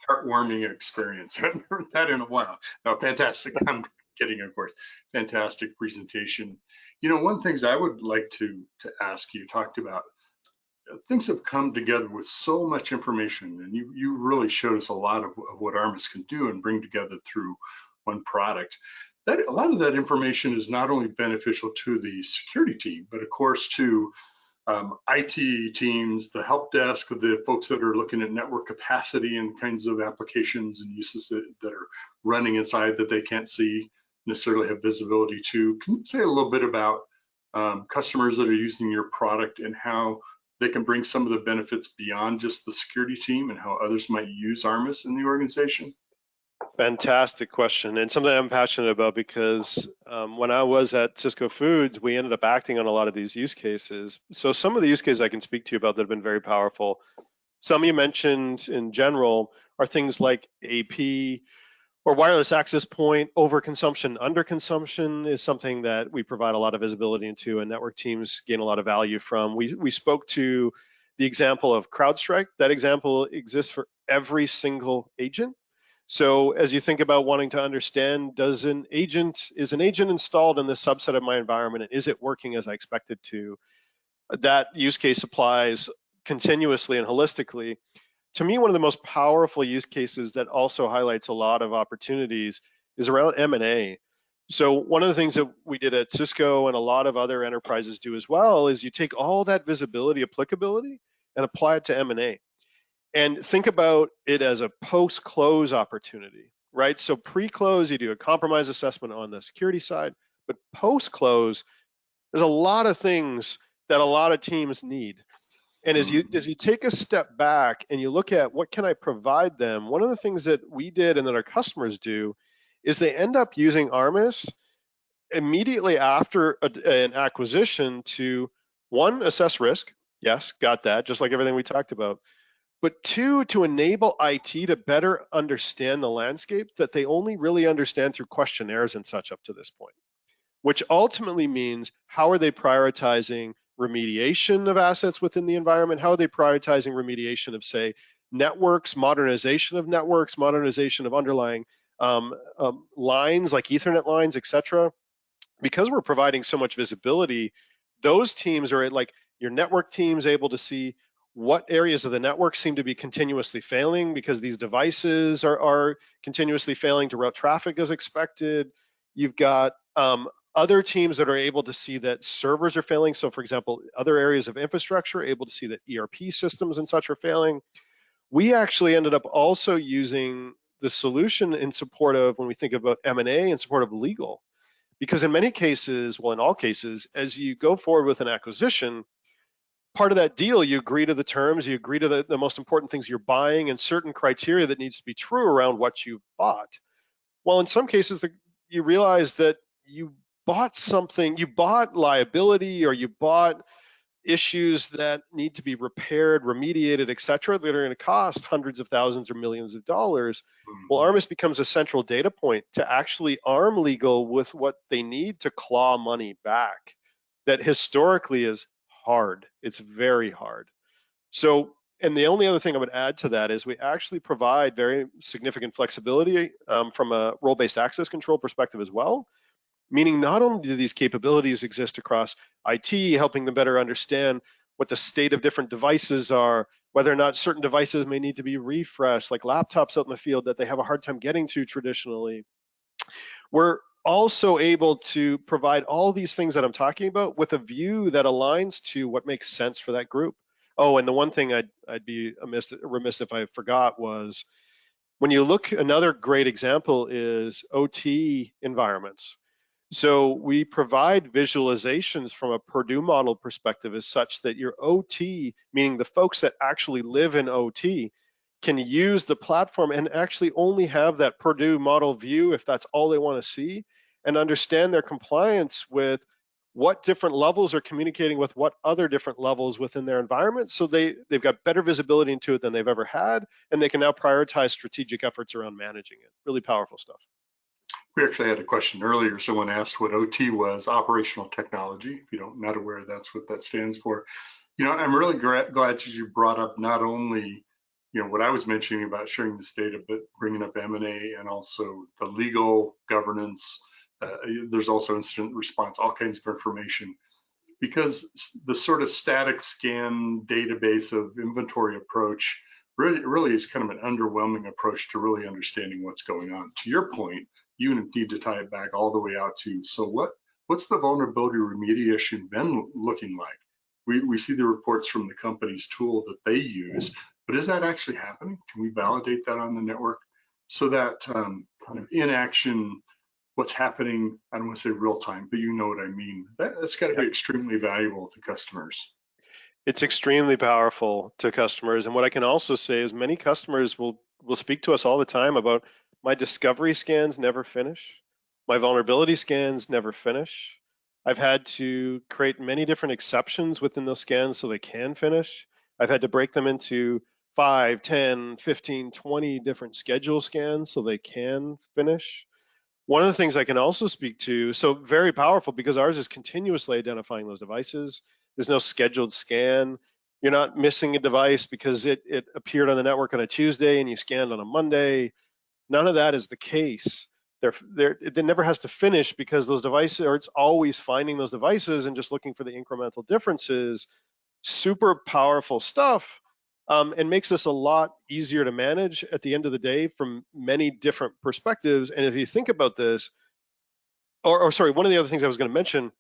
heartwarming experience. I haven't heard that in a while. No, fantastic. I'm kidding, of course. Fantastic presentation. You know, one of the things I would like to ask you, talked about, things have come together with so much information, and you really showed us a lot of what ARMIS can do and bring together through one product. That a lot of that information is not only beneficial to the security team, but of course to IT teams, the help desk, the folks that are looking at network capacity and kinds of applications and uses that are running inside that they can't see, necessarily have visibility to. Can you say a little bit about customers that are using your product and how they can bring some of the benefits beyond just the security team, and how others might use ARMIS in the organization?
Fantastic question, and something I'm passionate about, because when I was at Cisco Foods, we ended up acting on a lot of these use cases. So some of the use cases I can speak to you about that have been very powerful. Some you mentioned in general are things like AP or wireless access point. Overconsumption, underconsumption is something that we provide a lot of visibility into, and network teams gain a lot of value from. We spoke to the example of CrowdStrike. That example exists for every single agent. So as you think about wanting to understand, is an agent installed in this subset of my environment, and is it working as I expect it to? That use case applies continuously and holistically. To me, one of the most powerful use cases that also highlights a lot of opportunities is around M&A. So one of the things that we did at Cisco, and a lot of other enterprises do as well, is you take all that visibility, applicability, and apply it to M&A. And think about it as a post-close opportunity, right? So pre-close, you do a compromise assessment on the security side, but post-close, there's a lot of things that a lot of teams need. And as you take a step back and you look at what can I provide them, one of the things that we did and that our customers do is they end up using ARMIS immediately after an acquisition to, one, assess risk. Yes, got that, just like everything we talked about. But two, to enable IT to better understand the landscape that they only really understand through questionnaires and such up to this point, which ultimately means how are they prioritizing remediation of assets within the environment? How are they prioritizing remediation of, say, networks, modernization of networks, modernization of underlying lines like Ethernet lines, et cetera? Because we're providing so much visibility, those teams are like your network teams able to see what areas of the network seem to be continuously failing because these devices are continuously failing to route traffic as expected. You've got other teams that are able to see that servers are failing. So for example, other areas of infrastructure are able to see that ERP systems and such are failing. We actually ended up also using the solution in support of, when we think about M&A, in support of legal. Because in many cases, well, in all cases, as you go forward with an acquisition, part of that deal, you agree to the terms, you agree to the most important things you're buying and certain criteria that needs to be true around what you've bought. Well, in some cases, you realize that you bought something, you bought liability, or you bought issues that need to be repaired, remediated, et cetera, that are going to cost hundreds of thousands or millions of dollars. Well, ARMIS becomes a central data point to actually arm legal with what they need to claw money back. That historically is hard. It's very hard. So, and the only other thing I would add to that is we actually provide very significant flexibility from a role-based access control perspective as well. Meaning not only do these capabilities exist across IT, helping them better understand what the state of different devices are, whether or not certain devices may need to be refreshed, like laptops out in the field that they have a hard time getting to traditionally. We're also able to provide all these things that I'm talking about with a view that aligns to what makes sense for that group. Oh, and the one thing I'd be remiss if I forgot was, when you look, another great example is OT environments. So we provide visualizations from a Purdue model perspective as such that your OT, meaning the folks that actually live in OT, can use the platform and actually only have that Purdue model view if that's all they want to see, and understand their compliance with what different levels are communicating with what other different levels within their environment. So they've got better visibility into it than they've ever had, and they can now prioritize strategic efforts around managing it. Really powerful stuff.
We actually had a question earlier. Someone asked what OT was, operational technology. If you don't not aware, that's what that stands for. You know, I'm really glad that you brought up not only, you know, what I was mentioning about sharing this data, but bringing up M&A and also the legal governance. There's also incident response, all kinds of information, because the sort of static scan database of inventory approach really is kind of an underwhelming approach to really understanding what's going on. To your point, you need to tie it back all the way out to, so what's the vulnerability remediation been looking like? We see the reports from the company's tool that they use, but is that actually happening? Can we validate that on the network so that kind of inaction, what's happening, I don't want to say real time, but you know what I mean. That's got to be extremely valuable to customers.
It's extremely powerful to customers. And what I can also say is many customers will speak to us all the time about, my discovery scans never finish. My vulnerability scans never finish. I've had to create many different exceptions within those scans so they can finish. I've had to break them into 5, 10, 15, 20 different schedule scans so they can finish. One of the things I can also speak to, so very powerful because ours is continuously identifying those devices. There's no scheduled scan. You're not missing a device because it appeared on the network on a Tuesday and you scanned on a Monday. None of that is the case. It never has to finish because those devices, or it's always finding those devices and just looking for the incremental differences. Super powerful stuff. And makes this a lot easier to manage at the end of the day from many different perspectives. And if you think about this, or sorry, one of the other things I was going to mention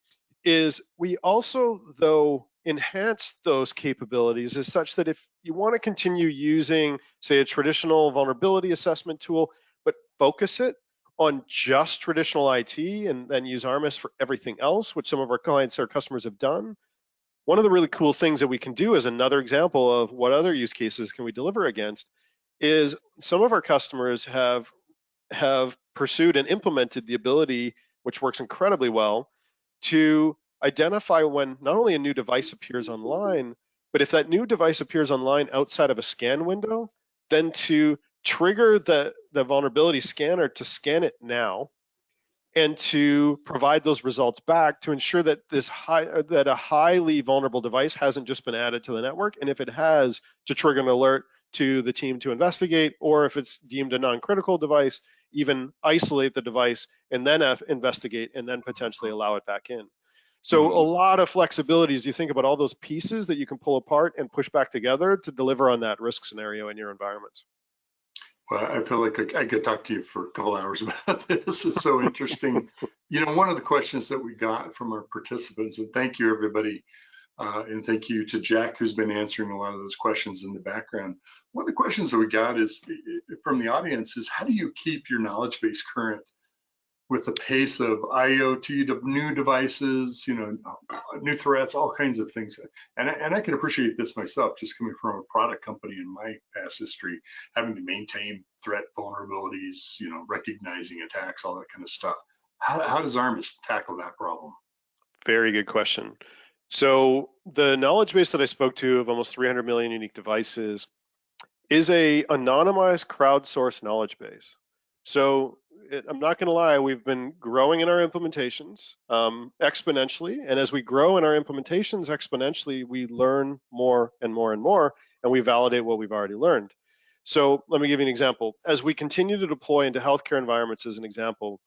is we also, though, enhance those capabilities as such that if you want to continue using, say, a traditional vulnerability assessment tool, but focus it on just traditional IT and then use ARMIS for everything else, which some of our clients or customers have done. One of the really cool things that we can do, as another example of what other use cases can we deliver against, is some of our customers have pursued and implemented the ability which works incredibly well, to identify when not only a new device appears online, but if that new device appears online outside of a scan window, then to trigger the vulnerability scanner to scan it now and to provide those results back to ensure that a highly vulnerable device hasn't just been added to the network, and if it has, to trigger an alert to the team to investigate, or if it's deemed a non-critical device, even isolate the device and then investigate and then potentially allow it back in. So a lot of flexibility as you think about all those pieces that you can pull apart and push back together to deliver on that risk scenario in your environments.
Well, I feel like I could talk to you for a couple hours about this. This is so interesting. You know, one of the questions that we got from our participants, and thank you everybody, and thank you to Jack who's been answering a lot of those questions in the background. One of the questions that we got is from the audience is, how do you keep your knowledge base current with the pace of IoT, new devices, you know, new threats, all kinds of things. And I can appreciate this myself, just coming from a product company in my past history, having to maintain threat vulnerabilities, you know, recognizing attacks, all that kind of stuff. How does ARMIS tackle that problem?
Very good question. So the knowledge base that I spoke to of almost 300 million unique devices is a anonymized crowdsourced knowledge base. So I'm not going to lie, we've been growing in our implementations exponentially. And as we grow in our implementations exponentially, we learn more and more and more, and we validate what we've already learned. So let me give you an example. As we continue to deploy into healthcare environments as an example,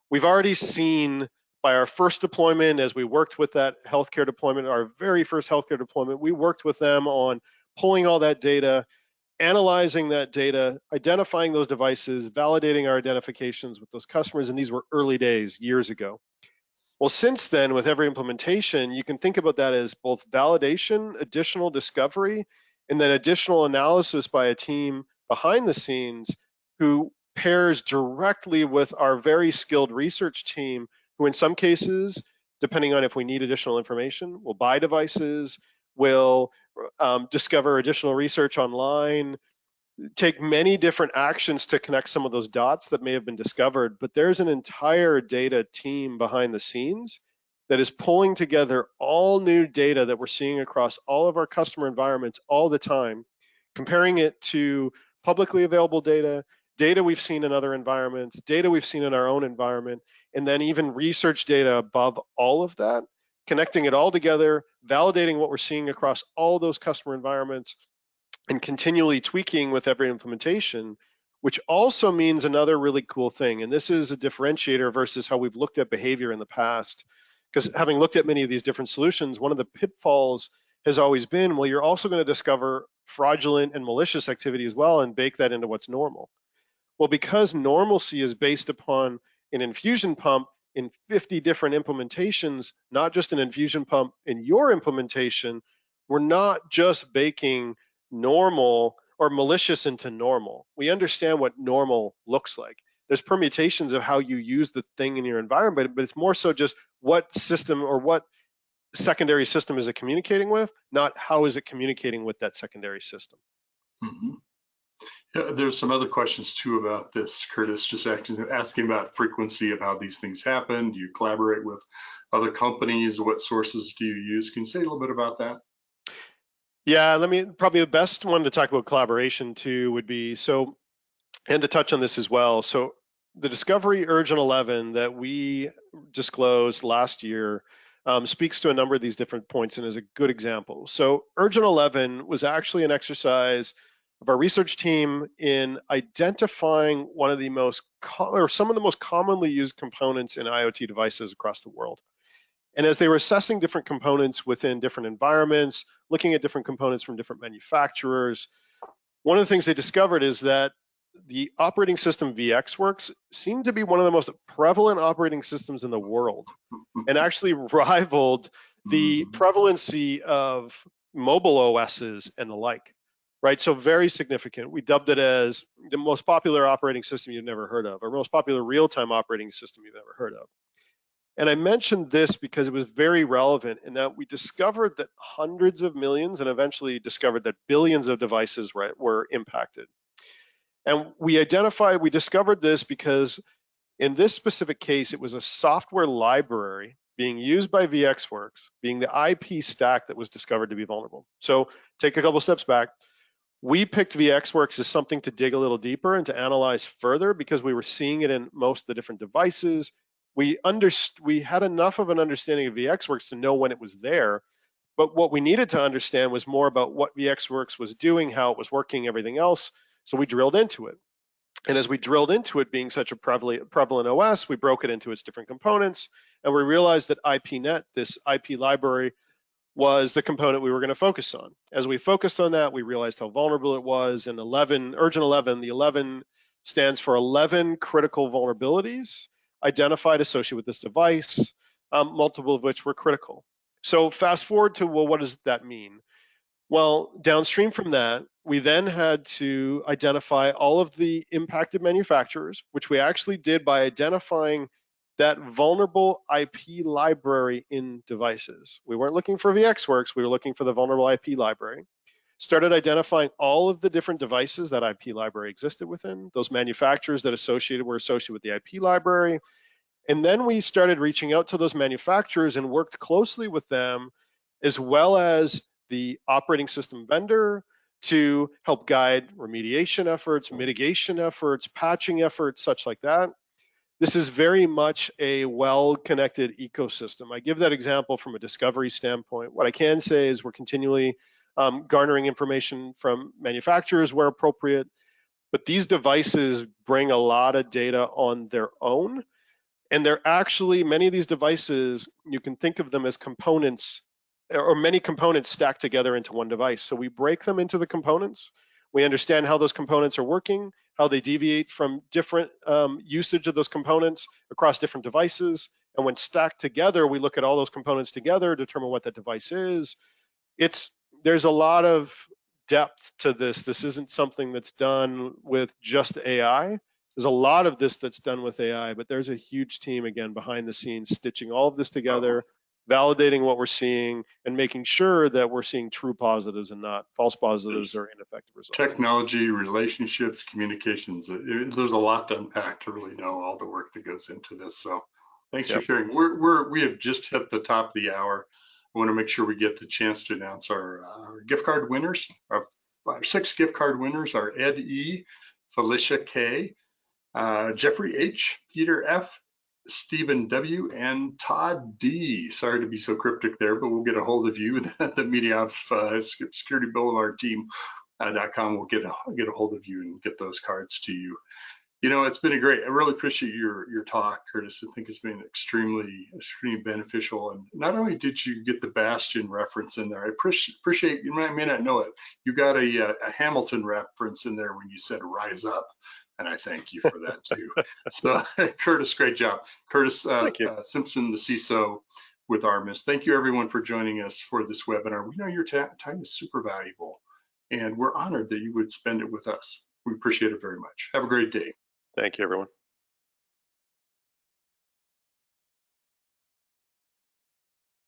we've already seen by our first deployment, as we worked with that healthcare deployment, our very first healthcare deployment, we worked with them on pulling all that data, analyzing that data, identifying those devices, validating our identifications with those customers, and these were early days, years ago. Well, since then, with every implementation, you can think about that as both validation, additional discovery, and then additional analysis by a team behind the scenes who pairs directly with our very skilled research team, who in some cases, depending on if we need additional information, will buy devices, will discover additional research online, take many different actions to connect some of those dots that may have been discovered. But there's an entire data team behind the scenes that is pulling together all new data that we're seeing across all of our customer environments all the time, comparing it to publicly available data, data we've seen in other environments, data we've seen in our own environment, and then even research data above all of that, connecting it all together, validating what we're seeing across all those customer environments, and continually tweaking with every implementation, which also means another really cool thing. And this is a differentiator versus how we've looked at behavior in the past. Because having looked at many of these different solutions, one of the pitfalls has always been, well, you're also going to discover fraudulent and malicious activity as well and bake that into what's normal. Well, because normalcy is based upon an infusion pump in 50 different implementations, not just an infusion pump in your implementation, we're not just baking normal or malicious into normal. We understand what normal looks like. There's permutations of how you use the thing in your environment, but it's more so just what system or what secondary system is it communicating with, not how is it communicating with that secondary system.
Mm-hmm. Yeah, there's some other questions too about this, Curtis, just asking about frequency of how these things happen. Do you collaborate with other companies? What sources do you use? Can you say a little bit about that?
Yeah, probably the best one to talk about collaboration too would be, and to touch on this as well. So the Discovery Urgent 11 that we disclosed last year speaks to a number of these different points and is a good example. So Urgent 11 was actually an exercise of our research team in identifying one of the some of the most commonly used components in IoT devices across the world. And as they were assessing different components within different environments, looking at different components from different manufacturers, one of the things they discovered is that the operating system VxWorks seemed to be one of the most prevalent operating systems in the world, and actually rivaled the prevalency of mobile OSs and the like, right? So very significant. We dubbed it as the most popular operating system you've never heard of, or most popular real-time operating system you've ever heard of. And I mentioned this because it was very relevant in that we discovered that hundreds of millions and eventually discovered that billions of devices were impacted. And we discovered this because In this specific case, it was a software library being used by VxWorks, being the IP stack that was discovered to be vulnerable. So take a couple steps back. We picked VxWorks as something to dig a little deeper and to analyze further because we were seeing it in most of the different devices. We had enough of an understanding of VxWorks to know when it was there, but what we needed to understand was more about what VxWorks was doing, how it was working, everything else. So we drilled into it. And as we drilled into it being such a prevalent OS, we broke it into its different components, and we realized that IPNet, this IP library, was the component we were going to focus on. As we focused on that, we realized how vulnerable it was. And Urgent 11, the 11 stands for 11 critical vulnerabilities identified associated with this device, multiple of which were critical. So fast forward to, well, what does that mean? Well, downstream from that, we then had to identify all of the impacted manufacturers, which we actually did by identifying that vulnerable IP library in devices. We weren't looking for VxWorks, we were looking for the vulnerable IP library. Started identifying all of the different devices that IP library existed within, those manufacturers that were associated with the IP library. And then we started reaching out to those manufacturers and worked closely with them, as well as the operating system vendor, to help guide remediation efforts, mitigation efforts, patching efforts, such like that. This is very much a well-connected ecosystem. I give that example from a discovery standpoint. What I can say is we're continually garnering information from manufacturers where appropriate, but these devices bring a lot of data on their own. And they're actually, many of these devices, you can think of them as components, or many components stacked together into one device. So we break them into the components. We understand how those components are working, how they deviate from different usage of those components across different devices. And when stacked together, we look at all those components together, determine what that device is. There's a lot of depth to this. This isn't something that's done with just AI. There's a lot of this that's done with AI, but there's a huge team, again, behind the scenes, stitching all of this together, validating what we're seeing, and making sure that we're seeing true positives and not false positives or ineffective results.
Technology, relationships, communications. There's a lot to unpack to really know all the work that goes into this. So thanks for sharing. We have just hit the top of the hour. I want to make sure we get the chance to announce our gift card winners. Our 6 gift card winners are Ed E., Felicia K., Jeffrey H., Peter F., Stephen W., and Todd D. Sorry to be so cryptic there, but we'll get a hold of you. The Media Ops Security Boulevard team.com will get a hold of you and get those cards to you. You know, it's been I really appreciate your talk, Curtis. I think it's been extremely beneficial. And not only did you get the Bastion reference in there, I appreciate, you may not know it, you got a Hamilton reference in there when you said rise up. And I thank you for that too. So Curtis, great job. Curtis Simpson, the CISO with Armis. Thank you everyone for joining us for this webinar. We know your time is super valuable and we're honored that you would spend it with us. We appreciate it very much. Have a great day.
Thank you, everyone.